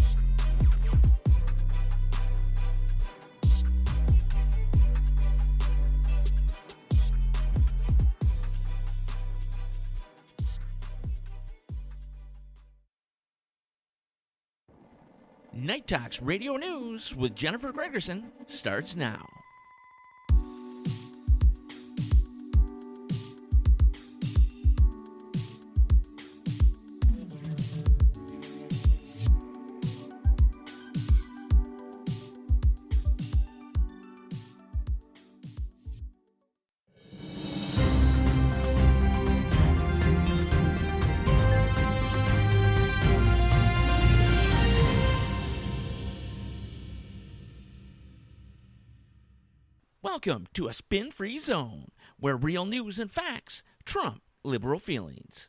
Night Talks Radio News with Jennifer Gregerson starts now. Welcome to a spin-free zone where real news and facts trump liberal feelings.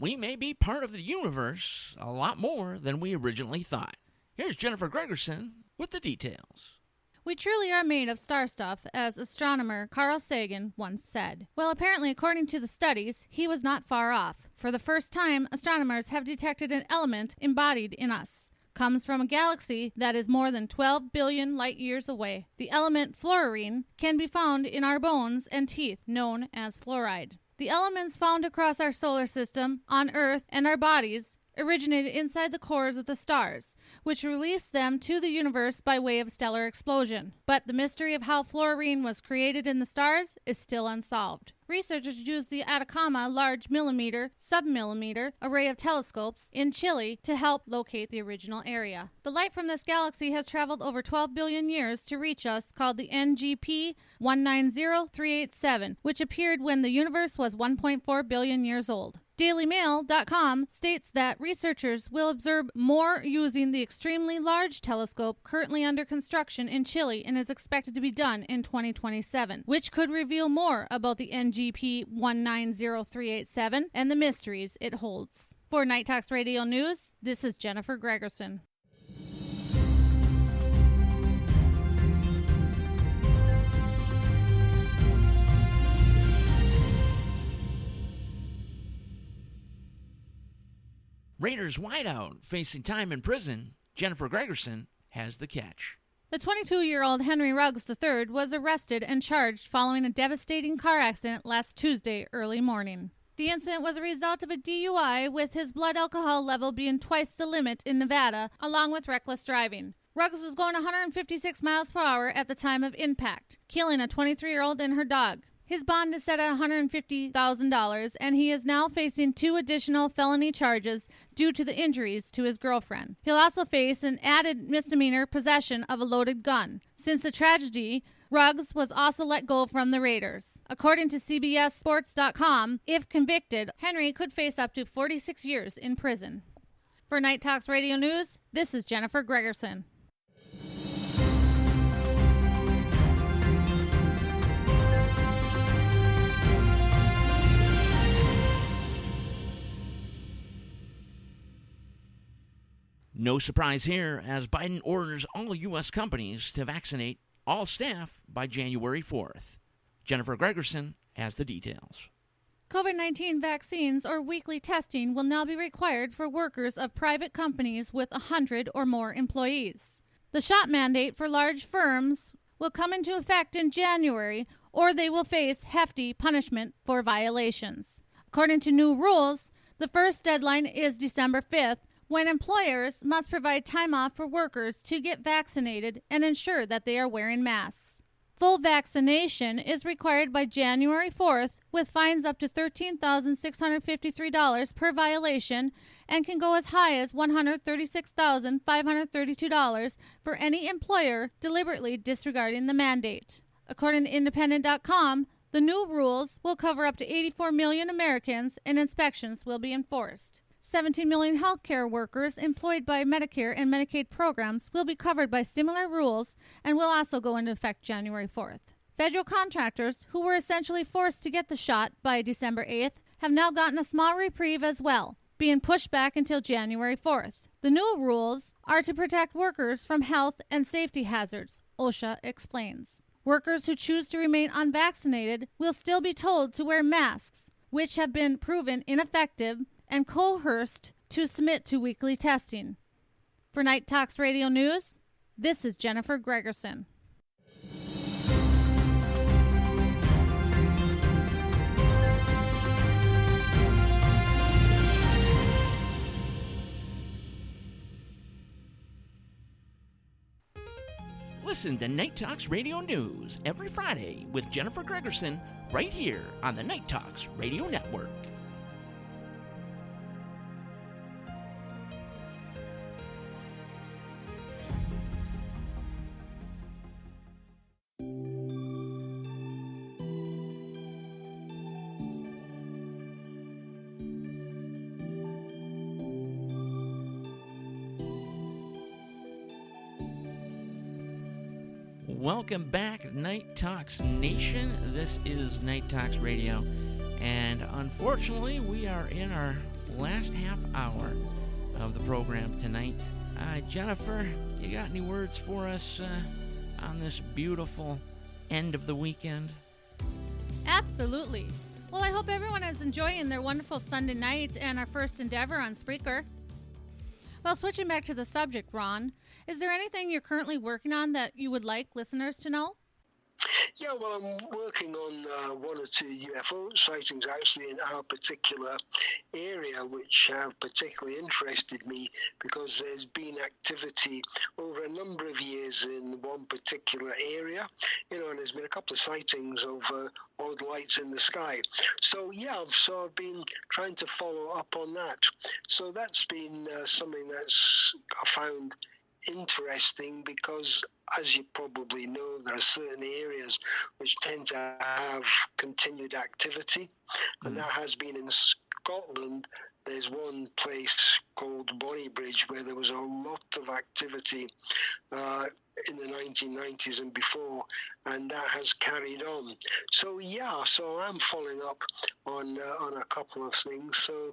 we may be part of the universe a lot more than we originally thought. Here's Jennifer Gregerson with the details. We truly are made of star stuff, as astronomer Carl Sagan once said. Well, apparently, according to the studies, he was not far off. For the first time, astronomers have detected an element embodied in us. Comes from a galaxy that is more than 12 billion light years away. The element fluorine can be found in our bones and teeth, known as fluoride. The elements found across our solar system, on Earth, and our bodies originated inside the cores of the stars, which released them to the universe by way of stellar explosion. But the mystery of how fluorine was created in the stars is still unsolved. Researchers used the Atacama Large Millimeter, Submillimeter array of telescopes in Chile to help locate the original area. The light from this galaxy has traveled over 12 billion years to reach us, called the NGP 190387, which appeared when the universe was 1.4 billion years old. DailyMail.com states that researchers will observe more using the extremely large telescope currently under construction in Chile and is expected to be done in 2027, which could reveal more about the NGP 190387 and the mysteries it holds. For Night Talks Radio News, this is Jennifer Gregerson. Raiders wideout facing time in prison. Jennifer Gregerson has the catch. The 22-year-old Henry Ruggs III was arrested and charged following a devastating car accident last Tuesday early morning. The incident was a result of a DUI, with his blood alcohol level being twice the limit in Nevada, along with reckless driving. Ruggs was going 156 miles per hour at the time of impact, killing a 23-year-old and her dog. His bond is set at $150,000, and he is now facing 2 additional felony charges due to the injuries to his girlfriend. He'll also face an added misdemeanor possession of a loaded gun. Since the tragedy, Ruggs was also let go from the Raiders. According to CBSSports.com, if convicted, Henry could face up to 46 years in prison. For Night Talks Radio News, this is Jennifer Gregerson. No surprise here, as Biden orders all U.S. companies to vaccinate all staff by January 4th. Jennifer Gregerson has the details. COVID-19 vaccines or weekly testing will now be required for workers of private companies with 100 or more employees. The shot mandate for large firms will come into effect in January, or they will face hefty punishment for violations. According to new rules, the first deadline is December 5th, when employers must provide time off for workers to get vaccinated and ensure that they are wearing masks. Full vaccination is required by January 4th, with fines up to $13,653 per violation and can go as high as $136,532 for any employer deliberately disregarding the mandate. According to Independent.com, the new rules will cover up to 84 million Americans, and inspections will be enforced. 17 million healthcare workers employed by Medicare and Medicaid programs will be covered by similar rules and will also go into effect January 4th. Federal contractors, who were essentially forced to get the shot by December 8th, have now gotten a small reprieve as well, being pushed back until January 4th. The new rules are to protect workers from health and safety hazards, OSHA explains. Workers who choose to remain unvaccinated will still be told to wear masks, which have been proven ineffective, and coerced to submit to weekly testing. For Night Talks Radio News, this is Jennifer Gregerson. Listen to Night Talks Radio News every Friday with Jennifer Gregerson right here on the Night Talks Radio Network. Welcome back, Night Talks Nation. This is Night Talks Radio, and unfortunately, we are in our last half hour of the program tonight. Jennifer, you got any words for us on this beautiful end of the weekend? Absolutely. Well, I hope everyone is enjoying their wonderful Sunday night and our first endeavor on Spreaker. Well, switching back to the subject, Ron, is there anything you're currently working on that you would like listeners to know? Yeah, well, I'm working on one or two UFO sightings actually in our particular area, which have particularly interested me because there's been activity over a number of years in one particular area, and there's been a couple of sightings of odd lights in the sky. So, yeah, I've been trying to follow up on that. So that's been something that's I found interesting because, as you probably know, there are certain areas which tend to have continued activity, and that has been in Scotland. There's one place called Bonnybridge where there was a lot of activity in the 1990s and before, and that has carried on. So I'm following up on a couple of things. So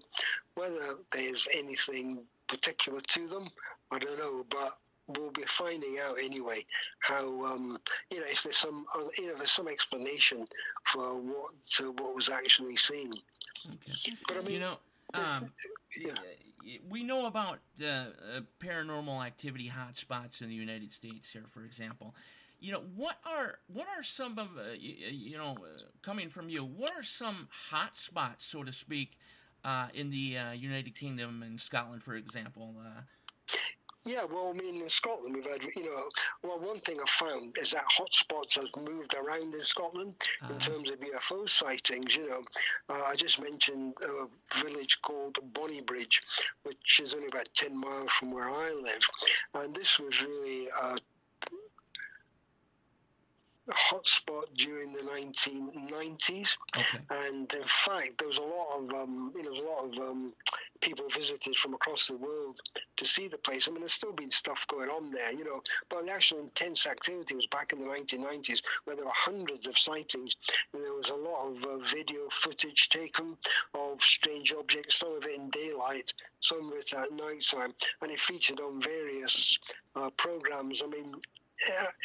whether there's anything particular to them, I don't know, but we'll be finding out anyway how if there's some explanation for what was actually seen. Okay. But I mean, we know about paranormal activity hotspots in the United States here, for example. What are some of coming from you? What are some hotspots, so to speak, in the United Kingdom and Scotland, for example? Yeah, well, I mean, in Scotland, we've had, one thing I found is that hotspots have moved around in Scotland in terms of UFO sightings. I just mentioned a village called Bonnybridge, which is only about 10 miles from where I live. And this was really a hotspot during the 1990s. Okay. And in fact, there was a lot of people visited from across the world to see the place. I mean, there's still been stuff going on there, but the actual intense activity was back in the 1990s, where there were hundreds of sightings, and there was a lot of video footage taken of strange objects, some of it in daylight, some of it at night time, and it featured on various programs. I mean,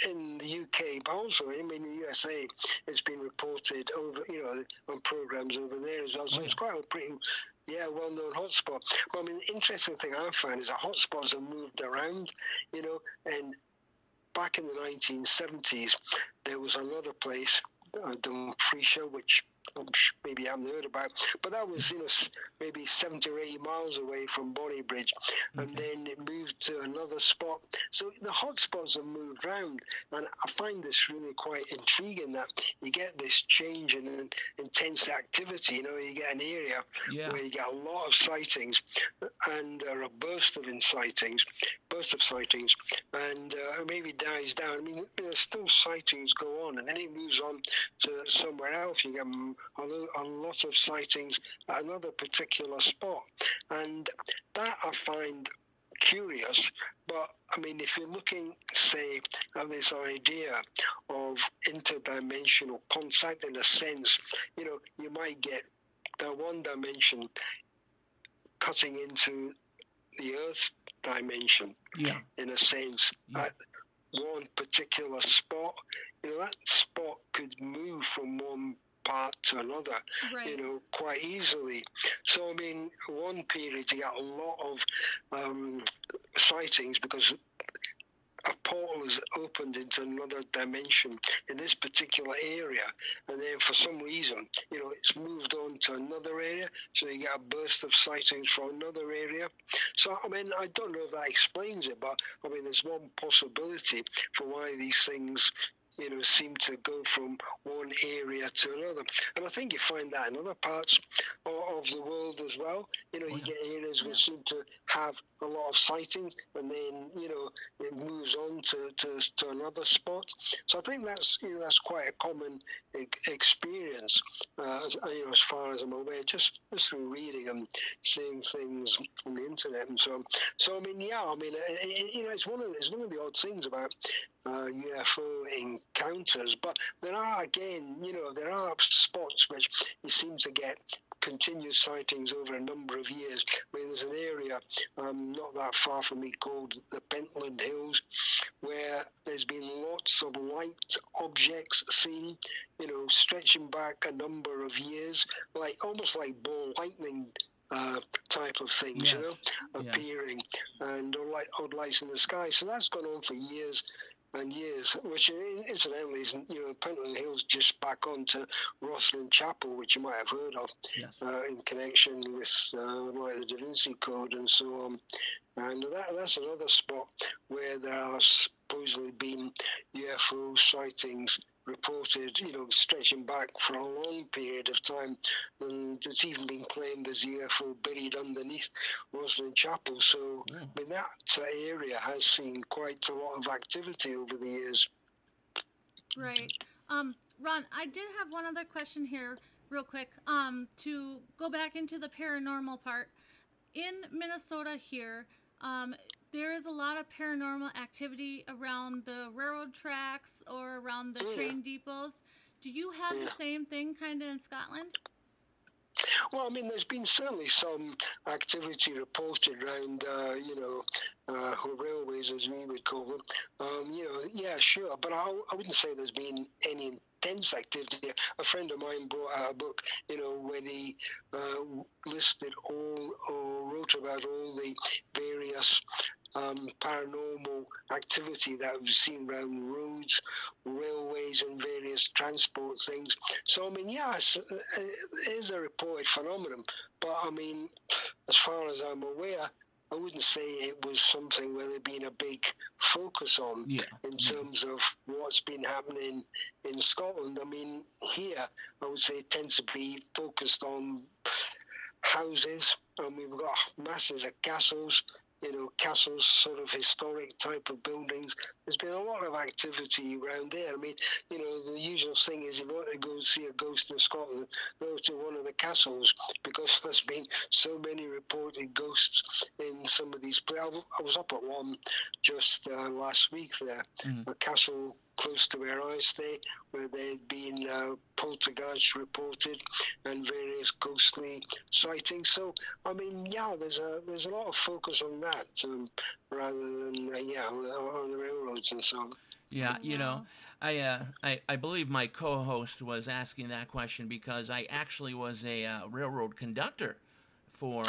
in the UK, but also in the USA, it's been reported over, on programs over there as well. So it's quite a pretty, well-known hotspot. But I mean, the interesting thing I find is that hotspots have moved around, and back in the 1970s, there was another place, Dmitry, which maybe you haven't heard about, but that was maybe 70 or 80 miles away from Bonnybridge, and then it moved to another spot. So the hotspots have moved around, and I find this really quite intriguing that you get this change in intense activity. You get an area where you get a lot of sightings and a burst of sightings, and maybe dies down. I mean, still sightings go on, and then it moves on to somewhere else. You get a lot of sightings at another particular spot, and that I find curious. But I mean, if you're looking, say, at this idea of interdimensional contact, in a sense, you might get the one dimension cutting into the Earth dimension, in a sense, at one particular spot. That spot could move from one part to another, quite easily. So, I mean, one period you got a lot of sightings because a portal is opened into another dimension in this particular area, and then for some reason, it's moved on to another area, so you get a burst of sightings from another area. So, I mean, I don't know if that explains it, but I mean, there's one possibility for why these things seem to go from one area to another. And I think you find that in other parts of the world as well. You get areas which seem to have a lot of sightings, and then, it moves on to another spot. So I think that's quite a common experience, as far as I'm aware, just through reading and seeing things on the internet and so on. So, I mean, it's one of the odd things about UFO encounters, but there are, again, there are spots which you seem to get continuous sightings over a number of years. I mean, there's an area not that far from me called the Pentland Hills, where there's been lots of light objects seen, stretching back a number of years, almost like ball lightning type of things, appearing, and odd lights in the sky. So that's gone on for years and years, which incidentally is, Pentland Hills just back onto Rosslyn Chapel, which you might have heard of, in connection with the Da Vinci Code and so on. And that's another spot where there are supposedly been UFO sightings reported, stretching back for a long period of time, and it's even been claimed there's a UFO buried underneath Rosslyn Chapel. So, I mean, that area has seen quite a lot of activity over the years. Right. Ron, I did have one other question here, real quick, to go back into the paranormal part. In Minnesota here, there is a lot of paranormal activity around the railroad tracks or around the train depots. Do you have the same thing kind of in Scotland? Well, I mean, there's been certainly some activity reported around, railways, as we would call them. Yeah, sure. But I wouldn't say there's been any intense activity. A friend of mine brought out a book, where he listed or wrote about all the various paranormal activity that we've seen around roads, railways, and various transport things. So, I mean, yes, it is a reported phenomenon, but I mean, as far as I'm aware, I wouldn't say it was something where there'd been a big focus on in terms of what's been happening in Scotland. I mean, here, I would say it tends to be focused on houses, and we've got masses of castles, castles, sort of historic type of buildings. There's been a lot of activity around there. I mean, the usual thing is if you want to go see a ghost in Scotland, go to one of the castles, because there's been so many reported ghosts in some of these places. I was up at one just last week there, a castle close to where I stay, where there'd been poltergeists reported and various ghostly sightings. So, I mean, there's a lot of focus on that rather than on the railroads and so on. Yeah, I believe my co-host was asking that question because I actually was a railroad conductor for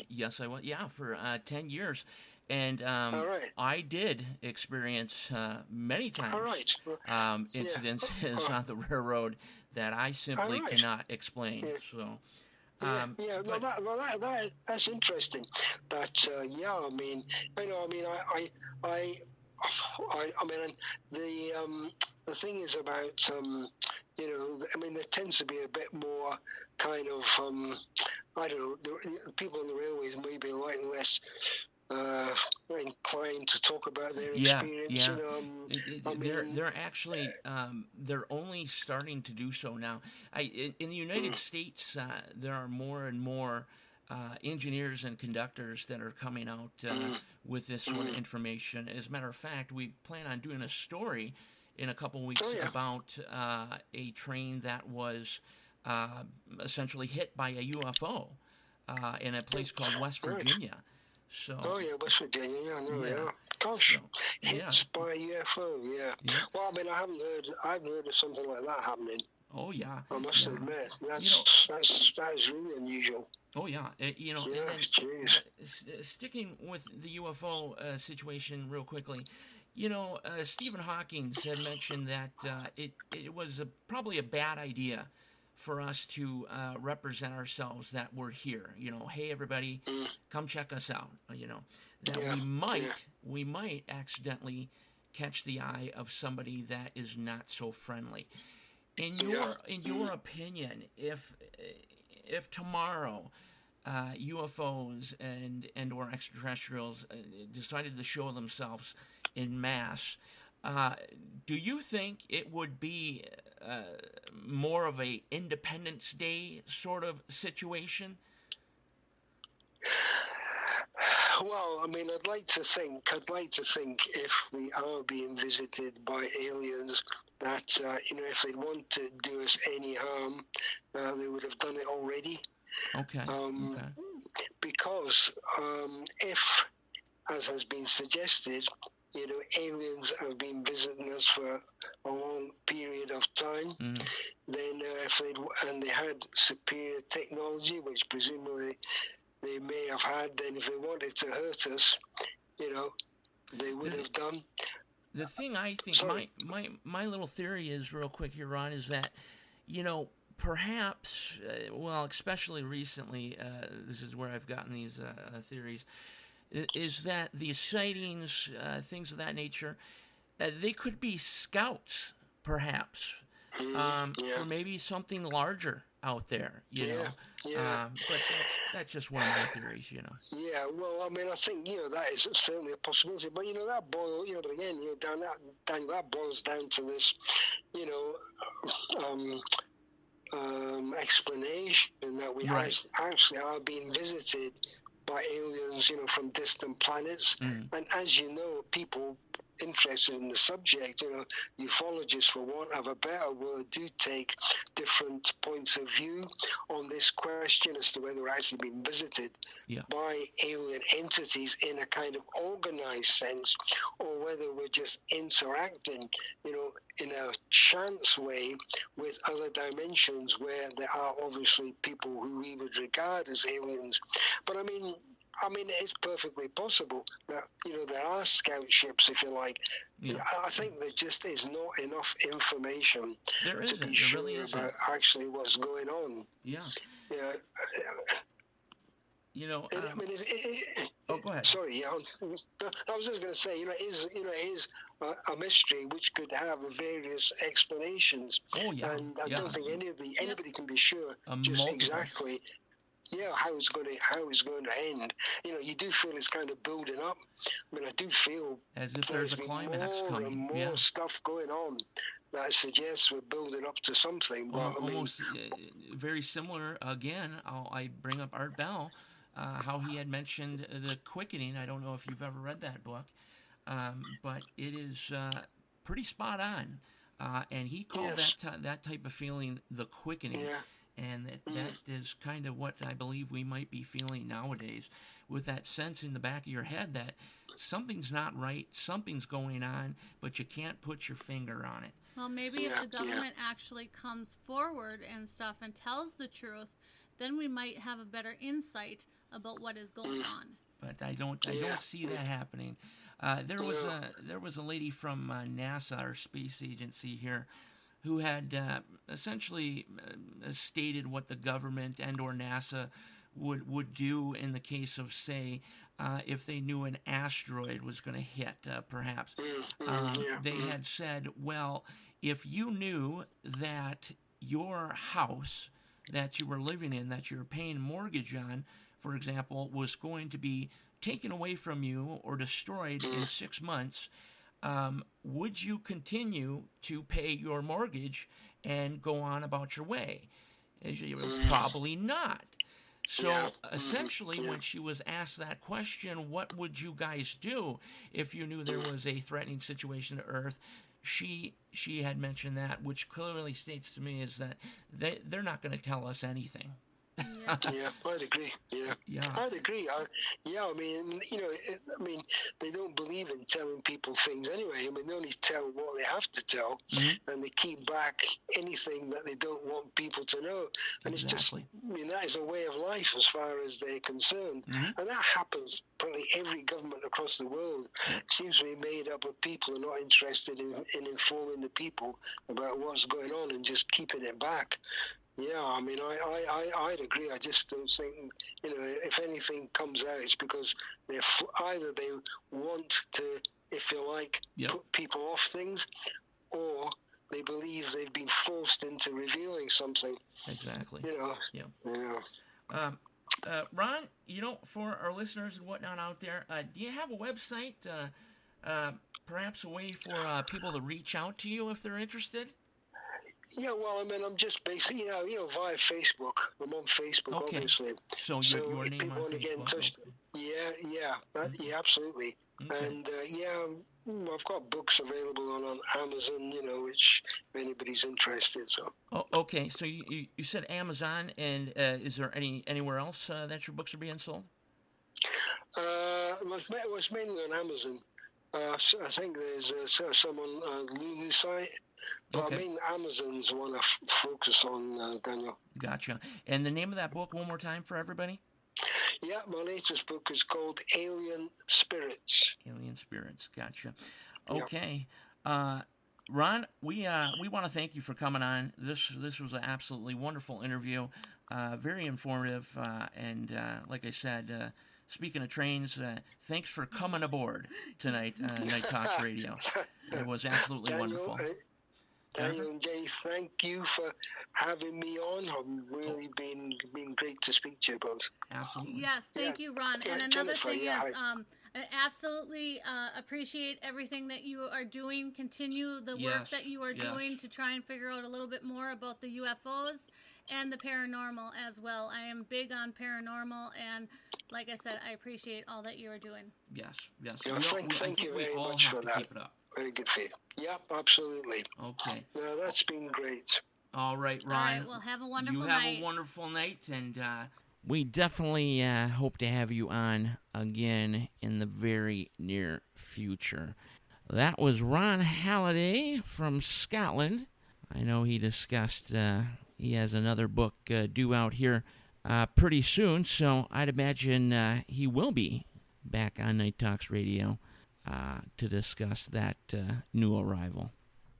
yes, I was. Yeah, for 10 years. And I did experience many times incidences on the railroad that I simply cannot explain. So, that's interesting. That I mean, the thing is about I mean, there tends to be a bit more kind of I don't know. The people on the railways may be less inclined to talk about their experience. They're actually they're only starting to do so now. In the United States, there are more and more engineers and conductors that are coming out with this sort of information. As a matter of fact, we plan on doing a story in a couple weeks about a train that was essentially hit by a UFO in a place called West Virginia. So, West Virginia, Gosh, hits by UFO, Well, I mean, I haven't heard of something like that happening. Oh yeah. I must admit, that is really unusual. Oh yeah, and sticking with the UFO situation real quickly, Stephen Hawking had mentioned that it was probably a bad idea for us to represent ourselves that we're here. Hey everybody, come check us out. That we might accidentally catch the eye of somebody that is not so friendly. In your opinion, if tomorrow UFOs and or extraterrestrials decided to show themselves in mass, do you think it would be more of a Independence Day sort of situation? Well, I mean, I'd like to think if we are being visited by aliens, that if they want to do us any harm, they would have done it already. Okay. Because if, as has been suggested, aliens have been visiting us for a long period of time, then if they had superior technology, which presumably they may have had, then if they wanted to hurt us, they would have done. The thing I think, my little theory is, real quick here, Ron, is that, perhaps, especially recently, this is where I've gotten these theories, is that these sightings, things of that nature, they could be scouts, perhaps, for maybe something larger out there, know. But that's just one of my theories, Yeah, well, I mean, I think that is certainly a possibility, but that boils, but again, that boils down to this, explanation that we actually are being visited by aliens, from distant planets, and as you know, people interested in the subject, ufologists, for want of a better word, do take different points of view on this question as to whether we're actually being visited by alien entities in a kind of organized sense, or whether we're just interacting, in a chance way with other dimensions where there are obviously people who we would regard as aliens. But I mean, it's perfectly possible that, there are scout ships, if you like. I think there just is not enough information to be sure about actually what's going on. Yeah. Yeah. Go ahead. Sorry, I was just going to say, it is a mystery which could have various explanations. Oh, yeah. And I don't think anybody can be sure just exactly how it's going to end. You do feel it's kind of building up. I mean, I do feel as if there's a climax more coming. And more stuff going on that suggests we're building up to something. But almost very similar. Again, I bring up Art Bell, how he had mentioned the quickening. I don't know if you've ever read that book, but it is pretty spot on. And he called that type of feeling the quickening. Yeah. And that is kind of what I believe we might be feeling nowadays, with that sense in the back of your head that something's not right, something's going on, but you can't put your finger on it. Well, maybe if the government actually comes forward and stuff and tells the truth, then we might have a better insight about what is going on. But I don't see that happening. There was a lady from NASA, our space agency here, who had essentially stated what the government and or NASA would do in the case of, say, if they knew an asteroid was going to hit, perhaps. They had said, well, if you knew that your house that you were living in, that you're paying mortgage on, for example, was going to be taken away from you or destroyed in 6 months, would you continue to pay your mortgage and go on about your way? Probably not. So essentially, when she was asked that question, what would you guys do if you knew there was a threatening situation to Earth? She had mentioned that, which clearly states to me is that they're not going to tell us anything. Yeah, I'd agree. I'd agree. I mean, they don't believe in telling people things anyway. I mean, they only tell what they have to tell, and they keep back anything that they don't want people to know. And it's just, that is a way of life as far as they're concerned. And that happens probably every government across the world. Seems to be made up of people who are not interested in informing the people about what's going on and just keeping it back. Yeah, I mean, I'd agree. I just don't think, if anything comes out, it's because either they want to, if you like, put people off things, or they believe they've been forced into revealing something. Exactly. Ron, for our listeners and whatnot out there, do you have a website, perhaps a way for people to reach out to you if they're interested? Yeah, well, I mean, I'm just basically, via Facebook. I'm on Facebook, Okay. obviously. So your if name people on want to get in Facebook, touch, okay. yeah, absolutely. Okay. And I've got books available on Amazon, which if anybody's interested. So. Oh, okay. So you said Amazon, and is there anywhere else that your books are being sold? It was mainly on Amazon. So I think there's some on Lulu site. But Okay. I mean, Amazon's the one I focus on, Daniel. Gotcha. And the name of that book, one more time for everybody? Yeah, my latest book is called Alien Spirits. Alien Spirits. Gotcha. Okay. Ron, we want to thank you for coming on. This was an absolutely wonderful interview, very informative, and like I said, speaking of trains, thanks for coming aboard tonight, Night Talks Radio. It was absolutely wonderful. Daniel and Jay, thank you for having me on. I've really been great to speak to you both. Absolutely. Yes, thank you, Ron. And another Jennifer, thing is, hi. I absolutely appreciate everything that you are doing. Continue the work that you are doing to try and figure out a little bit more about the UFOs and the paranormal as well. I am big on paranormal, and like I said, I appreciate all that you are doing. Yes. Yeah, thank you very much for that. Keep it up. Very good for you. Yep, absolutely. Okay. No, that's been great. All right, Ron. All right, well, have a wonderful night. You night. have a wonderful night, and we definitely hope to have you on again in the very near future. That was Ron Halliday from Scotland. I know he discussed he has another book due out here pretty soon, so I'd imagine he will be back on Night Talks Radio to discuss that new arrival.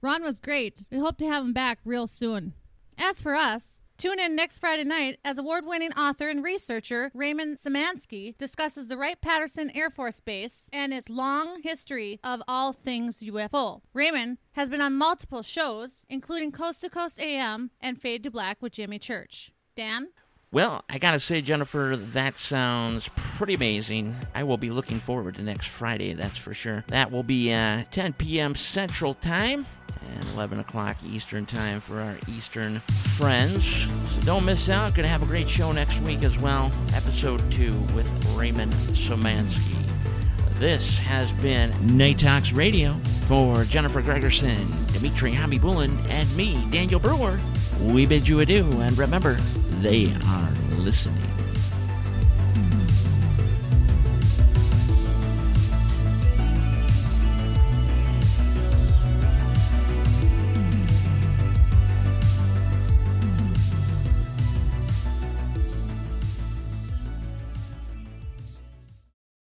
Ron was great. We hope to have him back real soon. As for us, tune in next Friday night as award-winning author and researcher Raymond Szymanski discusses the Wright-Patterson Air Force Base and its long history of all things UFO. Raymond has been on multiple shows, including Coast to Coast AM and Fade to Black with Jimmy Church. Dan? Well, I gotta say, Jennifer, that sounds pretty amazing. I will be looking forward to next Friday, that's for sure. That will be 10 p.m. Central Time and 11 o'clock Eastern Time for our Eastern friends. So don't miss out. Gonna have a great show next week as well. Episode 2 with Raymond Szymanski. This has been Night Talks Radio for Jennifer Gregerson, Dmitry Habibulin, and me, Daniel Brewer. We bid you adieu, and remember, they are listening.